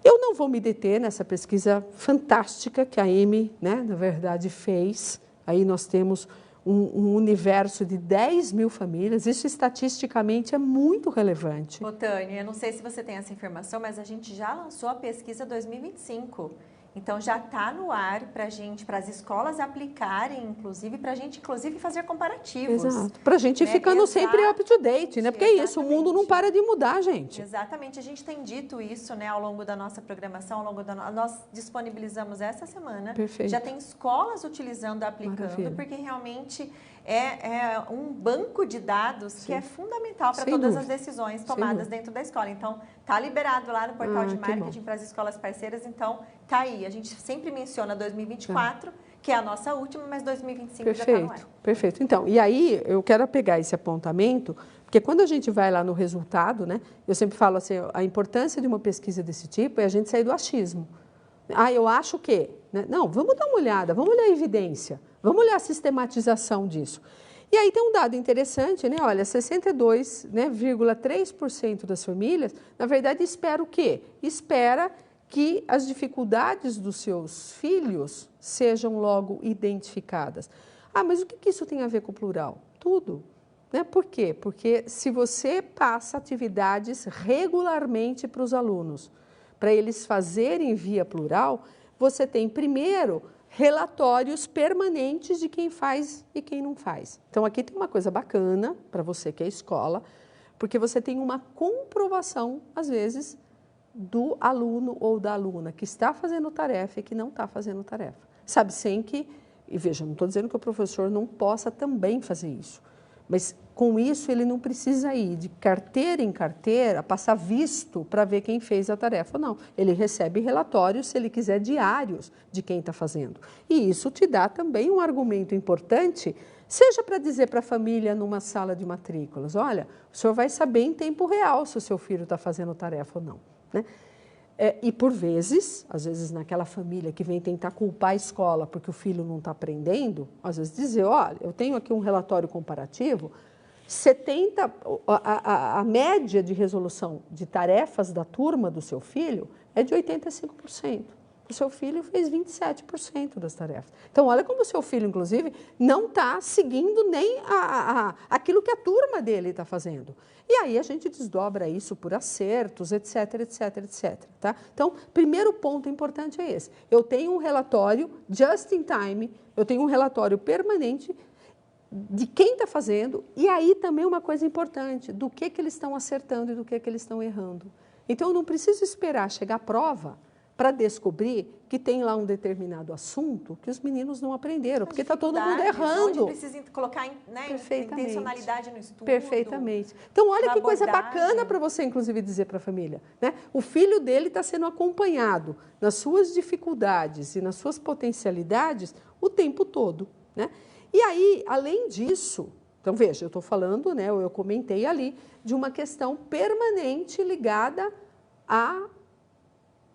Eu não vou me deter nessa pesquisa fantástica que a Amy, né, na verdade, fez. Aí nós temos um universo de 10 mil famílias. Isso estatisticamente é muito relevante. Ô, Tânia, eu não sei se você tem essa informação, mas a gente já lançou a pesquisa 2025. Então, já está no ar para as escolas aplicarem, inclusive, para a gente, inclusive, fazer comparativos. Exato. Para a gente ir ficando sempre up-to-date, né? Porque é isso, o mundo não para de mudar, gente. Exatamente. A gente tem dito isso, né, ao longo da nossa programação, nós disponibilizamos essa semana. Perfeito. Já tem escolas utilizando, aplicando, Maravilha. Porque realmente é um banco de dados Sim. que é fundamental para todas as decisões tomadas dentro da escola. Então, está liberado lá no portal de marketing para as escolas parceiras, então está aí. A gente sempre menciona 2024, que é a nossa última, mas 2025 perfeito, já está no ar. Perfeito. Então, e aí eu quero pegar esse apontamento, porque quando a gente vai lá no resultado, né, eu sempre falo assim, a importância de uma pesquisa desse tipo é a gente sair do achismo. Ah, eu acho que... Né? Não, vamos dar uma olhada, vamos olhar a evidência, vamos olhar a sistematização disso. E aí tem um dado interessante, né? Olha, 62,3% das famílias, na verdade, espera o quê? Espera que as dificuldades dos seus filhos sejam logo identificadas. Ah, mas o que isso tem a ver com o plural? Tudo. Né? Por quê? Porque se você passa atividades regularmente para os alunos, para eles fazerem via plural, você tem, primeiro, relatórios permanentes de quem faz e quem não faz. Então, aqui tem uma coisa bacana para você que é escola, porque você tem uma comprovação, às vezes, do aluno ou da aluna que está fazendo tarefa e que não está fazendo tarefa. Sabe, sem que... E veja, não estou dizendo que o professor não possa também fazer isso, mas com isso ele não precisa ir de carteira em carteira, passar visto para ver quem fez a tarefa. Não, ele recebe relatórios, se ele quiser, diários de quem está fazendo. E isso te dá também um argumento importante, seja para dizer para a família numa sala de matrículas, olha, o senhor vai saber em tempo real se o seu filho está fazendo tarefa ou não. Né? E por vezes, às vezes naquela família que vem tentar culpar a escola porque o filho não está aprendendo, às vezes dizer, olha, eu tenho aqui um relatório comparativo, a média de resolução de tarefas da turma do seu filho é de 85%. O seu filho fez 27% das tarefas. Então, olha como o seu filho, inclusive, não está seguindo nem aquilo que a turma dele está fazendo. E aí a gente desdobra isso por acertos, etc, etc, etc. Tá? Então, primeiro ponto importante é esse. Eu tenho um relatório just in time, eu tenho um relatório permanente de quem está fazendo, e aí também uma coisa importante, do que eles estão acertando e do que eles estão errando. Então, eu não preciso esperar chegar a prova para descobrir que tem lá um determinado assunto que os meninos não aprenderam, porque está todo mundo errando. Onde precisa colocar, né, intencionalidade no estudo. Perfeitamente. Então, olha que coisa bacana para você, inclusive, dizer para a família. Né? O filho dele está sendo acompanhado nas suas dificuldades e nas suas potencialidades o tempo todo. Né? E aí, além disso, então veja, eu estou falando, né, eu comentei ali, de uma questão permanente ligada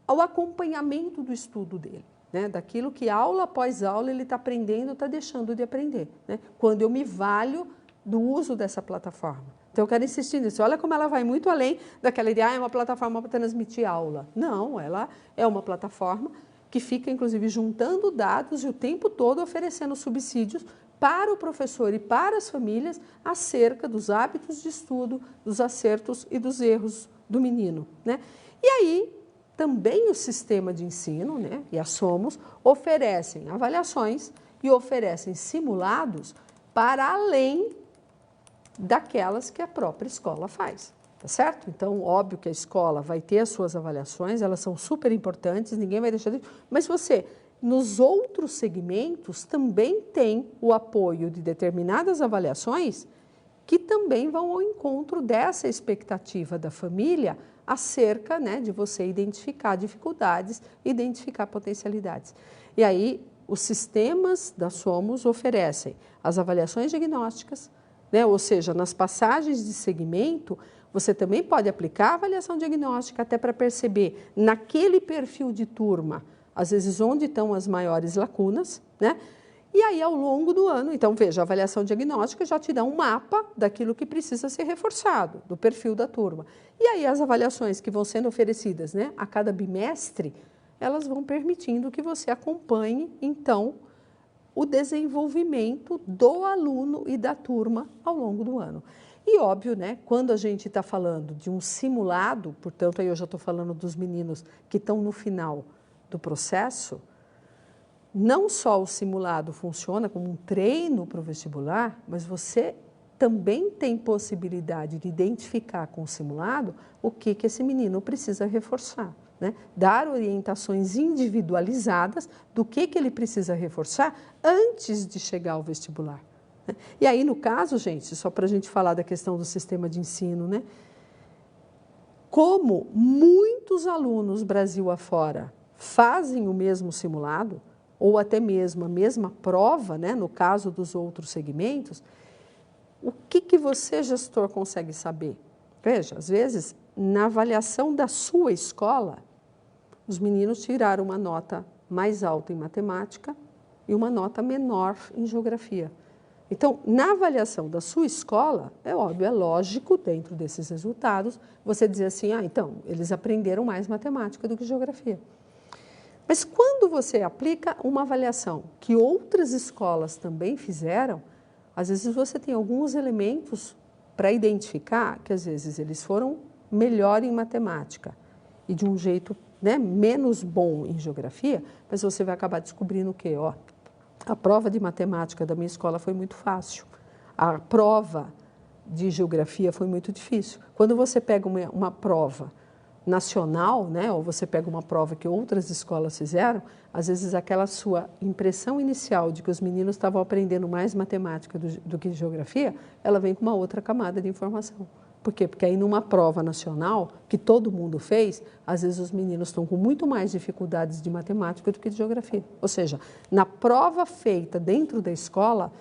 ao acompanhamento do estudo dele, né, daquilo que aula após aula ele está aprendendo, está deixando de aprender, né, quando eu me valho do uso dessa plataforma. Então, eu quero insistir nisso. Olha como ela vai muito além daquela ideia, é uma plataforma para transmitir aula. Não, ela é uma plataforma que fica, inclusive, juntando dados e o tempo todo oferecendo subsídios para o professor e para as famílias acerca dos hábitos de estudo, dos acertos e dos erros do menino. Né? E aí, também o sistema de ensino, né, e a Somos, oferecem avaliações e oferecem simulados para além daquelas que a própria escola faz. Tá certo? Então, óbvio que a escola vai ter as suas avaliações, elas são super importantes, ninguém vai deixar de... Mas você... Nos outros segmentos, também tem o apoio de determinadas avaliações que também vão ao encontro dessa expectativa da família acerca, né, de você identificar dificuldades, identificar potencialidades. E aí, os sistemas da Somos oferecem as avaliações diagnósticas, né, ou seja, nas passagens de segmento, você também pode aplicar a avaliação diagnóstica até para perceber naquele perfil de turma, às vezes onde estão as maiores lacunas, né? E aí, ao longo do ano, então, veja, a avaliação diagnóstica já te dá um mapa daquilo que precisa ser reforçado, do perfil da turma. E aí, as avaliações que vão sendo oferecidas, né, a cada bimestre, elas vão permitindo que você acompanhe, então, o desenvolvimento do aluno e da turma ao longo do ano. E, óbvio, né, quando a gente está falando de um simulado, portanto, aí eu já estou falando dos meninos que estão no final do processo, não só o simulado funciona como um treino para o vestibular, mas você também tem possibilidade de identificar com o simulado o que esse menino precisa reforçar, né? Dar orientações individualizadas do que ele precisa reforçar antes de chegar ao vestibular, né? E aí, no caso, gente, só para a gente falar da questão do sistema de ensino, né? Como muitos alunos Brasil afora fazem o mesmo simulado, ou até mesmo a mesma prova, né, no caso dos outros segmentos, o que você, gestor, consegue saber? Veja, às vezes, na avaliação da sua escola, os meninos tiraram uma nota mais alta em matemática e uma nota menor em geografia. Então, na avaliação da sua escola, é óbvio, é lógico, dentro desses resultados, você dizer assim, então, eles aprenderam mais matemática do que geografia. Mas quando você aplica uma avaliação que outras escolas também fizeram, às vezes você tem alguns elementos para identificar que às vezes eles foram melhor em matemática e de um jeito, né, menos bom em geografia, mas você vai acabar descobrindo o quê? Ó, a prova de matemática da minha escola foi muito fácil, a prova de geografia foi muito difícil. Quando você pega uma prova nacional, né, ou você pega uma prova que outras escolas fizeram, às vezes aquela sua impressão inicial de que os meninos estavam aprendendo mais matemática do que geografia, ela vem com uma outra camada de informação. Por quê? Porque aí numa prova nacional, que todo mundo fez, às vezes os meninos estão com muito mais dificuldades de matemática do que de geografia. Ou seja, na prova feita dentro da escola,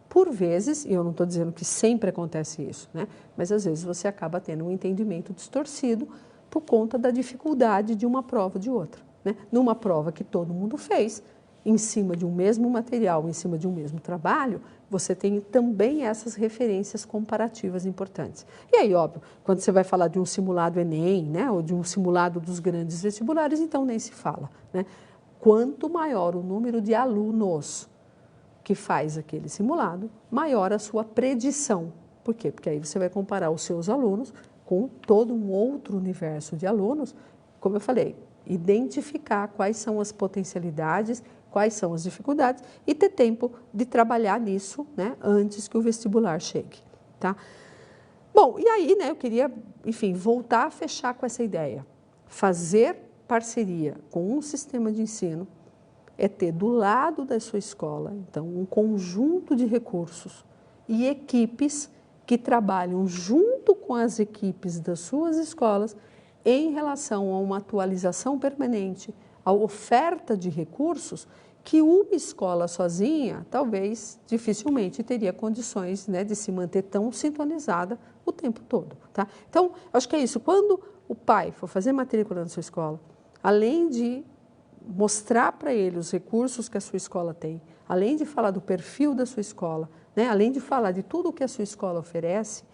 por vezes, e eu não estou dizendo que sempre acontece isso, né, mas às vezes você acaba tendo um entendimento distorcido por conta da dificuldade de uma prova de outra, né? Numa prova que todo mundo fez, em cima de um mesmo material, em cima de um mesmo trabalho, você tem também essas referências comparativas importantes. E aí, óbvio, quando você vai falar de um simulado Enem, né, ou de um simulado dos grandes vestibulares, então nem se fala, né? Quanto maior o número de alunos que faz aquele simulado, maior a sua predição. Por quê? Porque aí você vai comparar os seus alunos com todo um outro universo de alunos, como eu falei, identificar quais são as potencialidades, quais são as dificuldades e ter tempo de trabalhar nisso, né, antes que o vestibular chegue, tá? Bom, e aí, né, eu queria, enfim, voltar a fechar com essa ideia. Fazer parceria com um sistema de ensino é ter do lado da sua escola, então, um conjunto de recursos e equipes que trabalham junto com as equipes das suas escolas em relação a uma atualização permanente, a oferta de recursos que uma escola sozinha, talvez, dificilmente teria condições, né, de se manter tão sintonizada o tempo todo, tá? Então, acho que é isso. Quando o pai for fazer matrícula na sua escola, além de mostrar para ele os recursos que a sua escola tem, além de falar do perfil da sua escola, né, além de falar de tudo o que a sua escola oferece,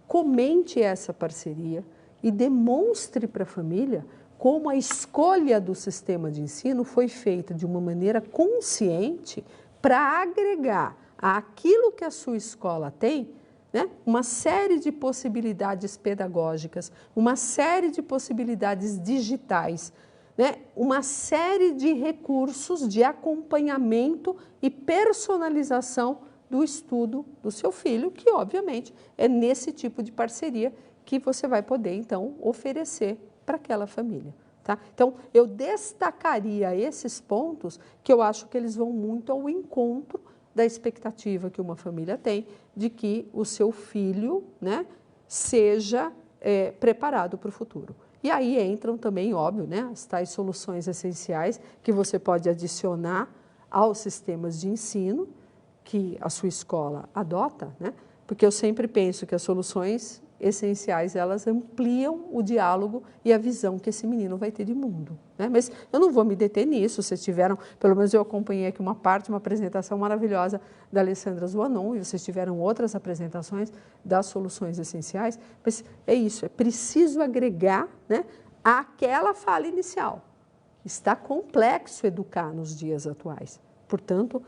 comente essa parceria e demonstre para a família como a escolha do sistema de ensino foi feita de uma maneira consciente para agregar àquilo que a sua escola tem, né, uma série de possibilidades pedagógicas, uma série de possibilidades digitais, né, uma série de recursos de acompanhamento e personalização do estudo do seu filho, que obviamente é nesse tipo de parceria que você vai poder então oferecer para aquela família, tá? Então, eu destacaria esses pontos que eu acho que eles vão muito ao encontro da expectativa que uma família tem de que o seu filho, né, seja preparado para o futuro. E aí entram também, óbvio, né, as tais soluções essenciais que você pode adicionar aos sistemas de ensino que a sua escola adota, né? Porque eu sempre penso que as soluções essenciais, elas ampliam o diálogo e a visão que esse menino vai ter de mundo, né? Mas eu não vou me deter nisso. Vocês tiveram, pelo menos eu acompanhei aqui uma apresentação maravilhosa da Alessandra Zuanon, e vocês tiveram outras apresentações das soluções essenciais. Mas é isso, é preciso agregar, né, àquela fala inicial. Está complexo educar nos dias atuais. Portanto,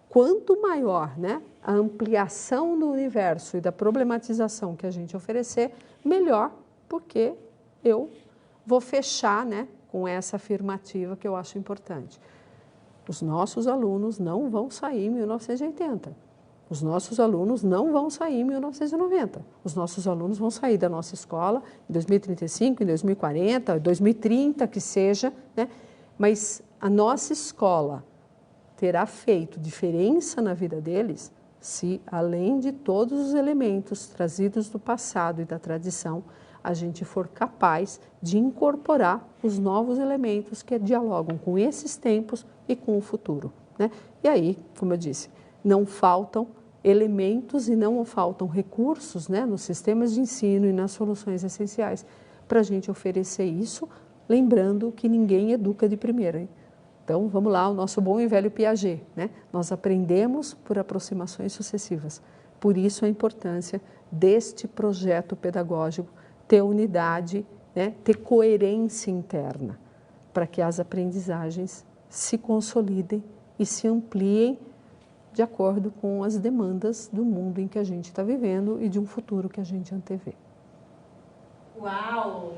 quanto maior, né, a ampliação do universo e da problematização que a gente oferecer, melhor, porque eu vou fechar, né, com essa afirmativa que eu acho importante. Os nossos alunos não vão sair em 1980. Os nossos alunos não vão sair em 1990. Os nossos alunos vão sair da nossa escola em 2035, em 2040, 2030, que seja, né? Mas a nossa escola terá feito diferença na vida deles se, além de todos os elementos trazidos do passado e da tradição, a gente for capaz de incorporar os novos elementos que dialogam com esses tempos e com o futuro, né? E aí, como eu disse, não faltam elementos e não faltam recursos, né, nos sistemas de ensino e nas soluções essenciais para a gente oferecer isso, lembrando que ninguém educa de primeira, hein? Então, vamos lá, o nosso bom e velho Piaget, né? Nós aprendemos por aproximações sucessivas. Por isso a importância deste projeto pedagógico ter unidade, né? Ter coerência interna, para que as aprendizagens se consolidem e se ampliem de acordo com as demandas do mundo em que a gente está vivendo e de um futuro que a gente antevê. Uau!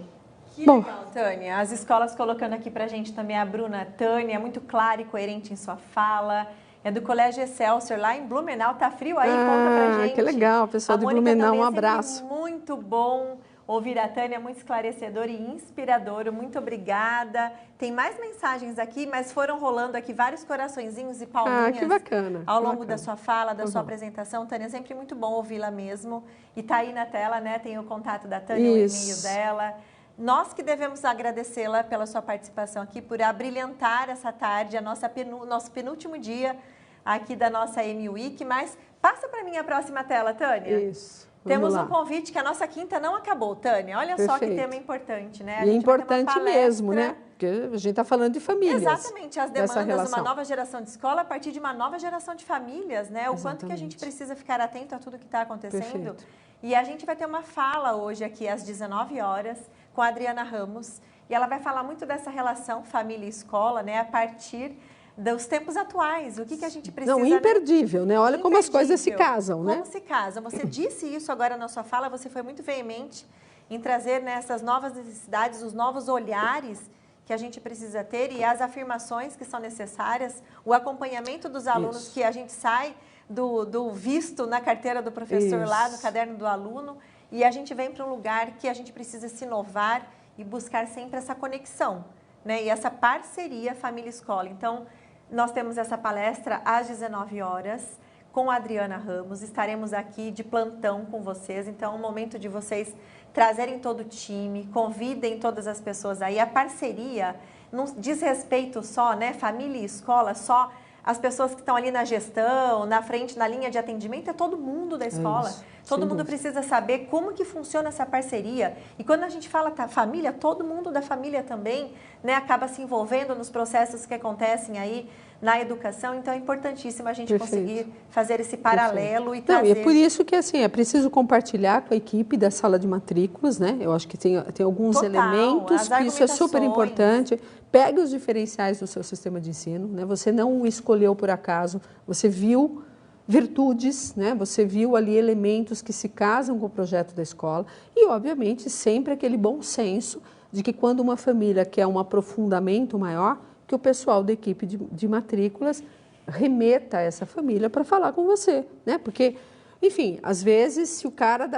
Que legal, Tânia. As escolas colocando aqui para a gente também a Bruna Tânia, muito clara e coerente em sua fala. É do Colégio Excelsior, lá em Blumenau. Tá frio aí? Conta pra gente. Que legal, pessoal de Blumenau, um abraço. Muito bom ouvir a Tânia, muito esclarecedor e inspirador. Muito obrigada. Tem mais mensagens aqui, mas foram rolando aqui vários coraçõezinhos e palminhas que bacana, ao longo da sua fala, da sua apresentação. Tânia, sempre muito bom ouvi-la mesmo. E tá aí na tela, né? Tem o contato da Tânia, o e-mail dela. Nós que devemos agradecê-la pela sua participação aqui, por abrilhantar essa tarde, nosso penúltimo dia aqui da nossa M-Week. Mas passa para mim a próxima tela, Tânia. Isso. Temos um convite que a nossa quinta não acabou, Tânia. Olha só que tema importante, né? E é importante mesmo, né? Porque a gente está falando de famílias. Exatamente, as demandas de uma nova geração de escola a partir de uma nova geração de famílias, né? O quanto que a gente precisa ficar atento a tudo que está acontecendo. Perfeito. E a gente vai ter uma fala hoje aqui às 19 horas com a Adriana Ramos. E ela vai falar muito dessa relação família e escola, né? A partir dos tempos atuais, o que a gente precisa... Não, imperdível, né? Olha como as coisas se casam, né? Como se casam. Você disse isso agora na sua fala, você foi muito veemente em trazer, né, essas novas necessidades, os novos olhares que a gente precisa ter e as afirmações que são necessárias, o acompanhamento dos alunos, que a gente sai do visto na carteira do professor lá, no caderno do aluno, e a gente vem para um lugar que a gente precisa se inovar e buscar sempre essa conexão, né? E essa parceria família-escola. Então, nós temos essa palestra às 19 horas com a Adriana Ramos. Estaremos aqui de plantão com vocês. Então, é um momento de vocês trazerem todo o time, convidem todas as pessoas aí. A parceria não diz respeito só, né, família e escola, só as pessoas que estão ali na gestão, na frente, na linha de atendimento, é todo mundo da escola. Todo mundo precisa saber como que funciona essa parceria. E quando a gente fala família, todo mundo da família também, né, acaba se envolvendo nos processos que acontecem aí na educação. Então, é importantíssimo a gente conseguir fazer esse paralelo e trazer... Não, e é por isso que, assim, é preciso compartilhar com a equipe da sala de matrículas, né? Eu acho que tem alguns elementos que isso é super importante. Pegue os diferenciais do seu sistema de ensino, né? Você não o escolheu por acaso, você viu virtudes, né? Você viu ali elementos que se casam com o projeto da escola e, obviamente, sempre aquele bom senso de que quando uma família quer um aprofundamento maior, que o pessoal da equipe de matrículas remeta essa família para falar com você, né? Porque, enfim, às vezes, se o cara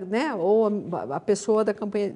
né, ou a pessoa da campanha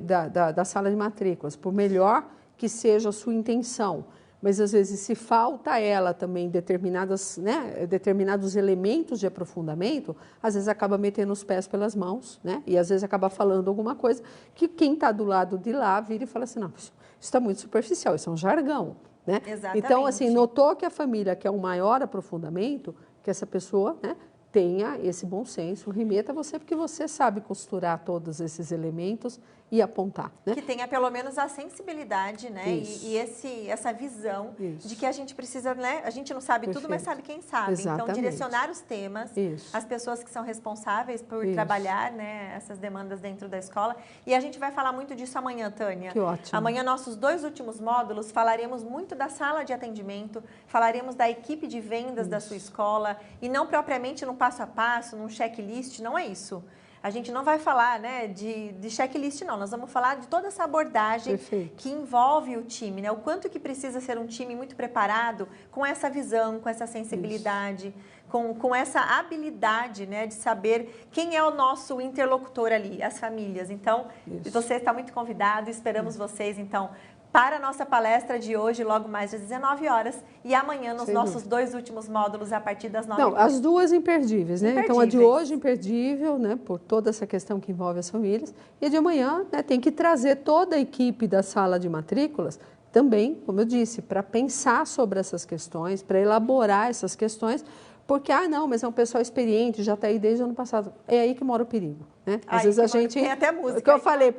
da sala de matrículas, por melhor que seja a sua intenção, mas às vezes se falta a ela também determinados elementos de aprofundamento, às vezes acaba metendo os pés pelas mãos, né? E às vezes acaba falando alguma coisa que quem está do lado de lá vira e fala assim, não, isso está muito superficial, isso é um jargão, né? Então, assim, notou que a família quer um maior aprofundamento, que essa pessoa, né, tenha esse bom senso, remeta a você, porque você sabe costurar todos esses elementos e apontar. Né? Que tenha pelo menos a sensibilidade, né? E essa visão de que a gente precisa, né? A gente não sabe tudo, mas sabe quem sabe. Exatamente. Então, direcionar os temas, as pessoas que são responsáveis por trabalhar, né, essas demandas dentro da escola. E a gente vai falar muito disso amanhã, Tânia. Que ótimo. Amanhã, nossos 2 últimos módulos, falaremos muito da sala de atendimento, falaremos da equipe de vendas da sua escola, e não propriamente num passo a passo, num checklist, não é isso. A gente não vai falar, né, de checklist, não. Nós vamos falar de toda essa abordagem que envolve o time, né? O quanto que precisa ser um time muito preparado, com essa visão, com essa sensibilidade, com essa habilidade, né, de saber quem é o nosso interlocutor ali, as famílias. Então, você está muito convidado, esperamos vocês, então, para a nossa palestra de hoje, logo mais às 19 horas, e amanhã nos nossos 2 últimos módulos, a partir das 9 horas. Não, as 2 imperdíveis, né? Então, a de hoje imperdível, né, por toda essa questão que envolve as famílias, e a de amanhã, né, tem que trazer toda a equipe da sala de matrículas, também, como eu disse, para pensar sobre essas questões, para elaborar essas questões, porque, não, mas é um pessoal experiente, já está aí desde o ano passado. É aí que mora o perigo, né? Às vezes a gente... Tem até música. O que eu falei,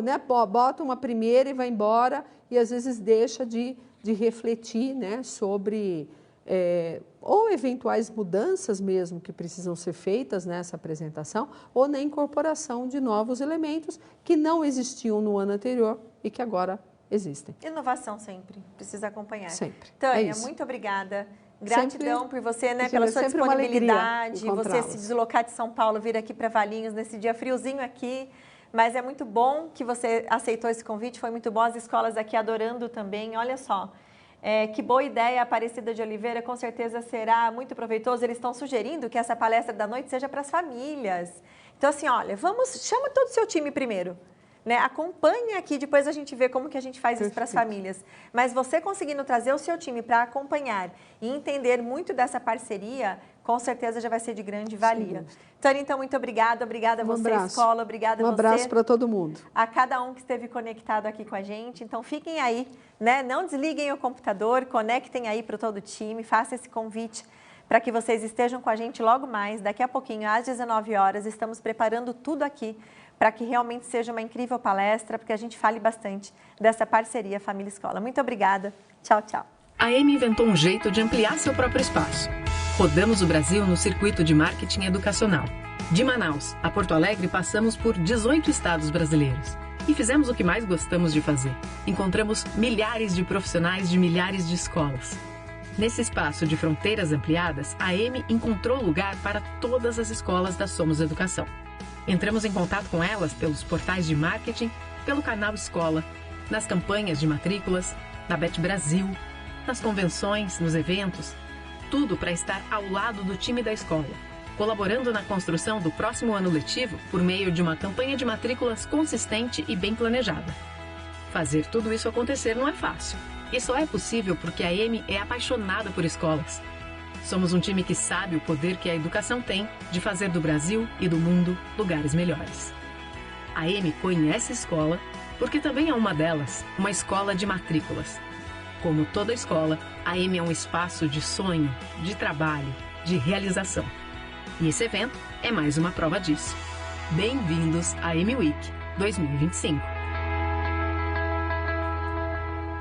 né, bota uma primeira e vai embora, e às vezes deixa de refletir, né, sobre... ou eventuais mudanças mesmo que precisam ser feitas nessa apresentação, ou na incorporação de novos elementos que não existiam no ano anterior e que agora existem. Inovação sempre, precisa acompanhar. Sempre. Tânia, muito obrigada. Gratidão por você, né, pela sua disponibilidade, você se deslocar de São Paulo, vir aqui para Valinhos nesse dia friozinho aqui. Mas é muito bom que você aceitou esse convite, foi muito bom, as escolas aqui adorando também. Olha só, que boa ideia, Aparecida de Oliveira, com certeza será muito proveitoso. Eles estão sugerindo que essa palestra da noite seja para as famílias. Então, assim, olha, chama todo o seu time primeiro. Né? Acompanhe aqui, depois a gente vê como que a gente faz isso para as famílias. Mas você conseguindo trazer o seu time para acompanhar e entender muito dessa parceria, com certeza já vai ser de grande valia. Tânia, então, muito obrigada. Obrigada a você, escola. Obrigada a você. Um abraço para todo mundo. A cada um que esteve conectado aqui com a gente. Então, fiquem aí, né? Não desliguem o computador, conectem aí para todo o time, façam esse convite para que vocês estejam com a gente logo mais, daqui a pouquinho, às 19 horas. Estamos preparando tudo aqui para que realmente seja uma incrível palestra, porque a gente fale bastante dessa parceria Família-Escola. Muito obrigada. Tchau, tchau. A Amy inventou um jeito de ampliar seu próprio espaço. Rodamos o Brasil no circuito de marketing educacional. De Manaus a Porto Alegre, passamos por 18 estados brasileiros. E fizemos o que mais gostamos de fazer. Encontramos milhares de profissionais de milhares de escolas. Nesse espaço de fronteiras ampliadas, a Amy encontrou lugar para todas as escolas da Somos Educação. Entramos em contato com elas pelos portais de marketing, pelo canal Escola, nas campanhas de matrículas, na Bet Brasil, nas convenções, nos eventos, tudo para estar ao lado do time da escola, colaborando na construção do próximo ano letivo por meio de uma campanha de matrículas consistente e bem planejada. Fazer tudo isso acontecer não é fácil, e só é possível porque a Amy é apaixonada por escolas. Somos um time que sabe o poder que a educação tem de fazer do Brasil e do mundo lugares melhores. A Amy conhece a escola porque também é uma delas, uma escola de matrículas. Como toda escola, a Amy é um espaço de sonho, de trabalho, de realização. E esse evento é mais uma prova disso. Bem-vindos à Amy Week 2025.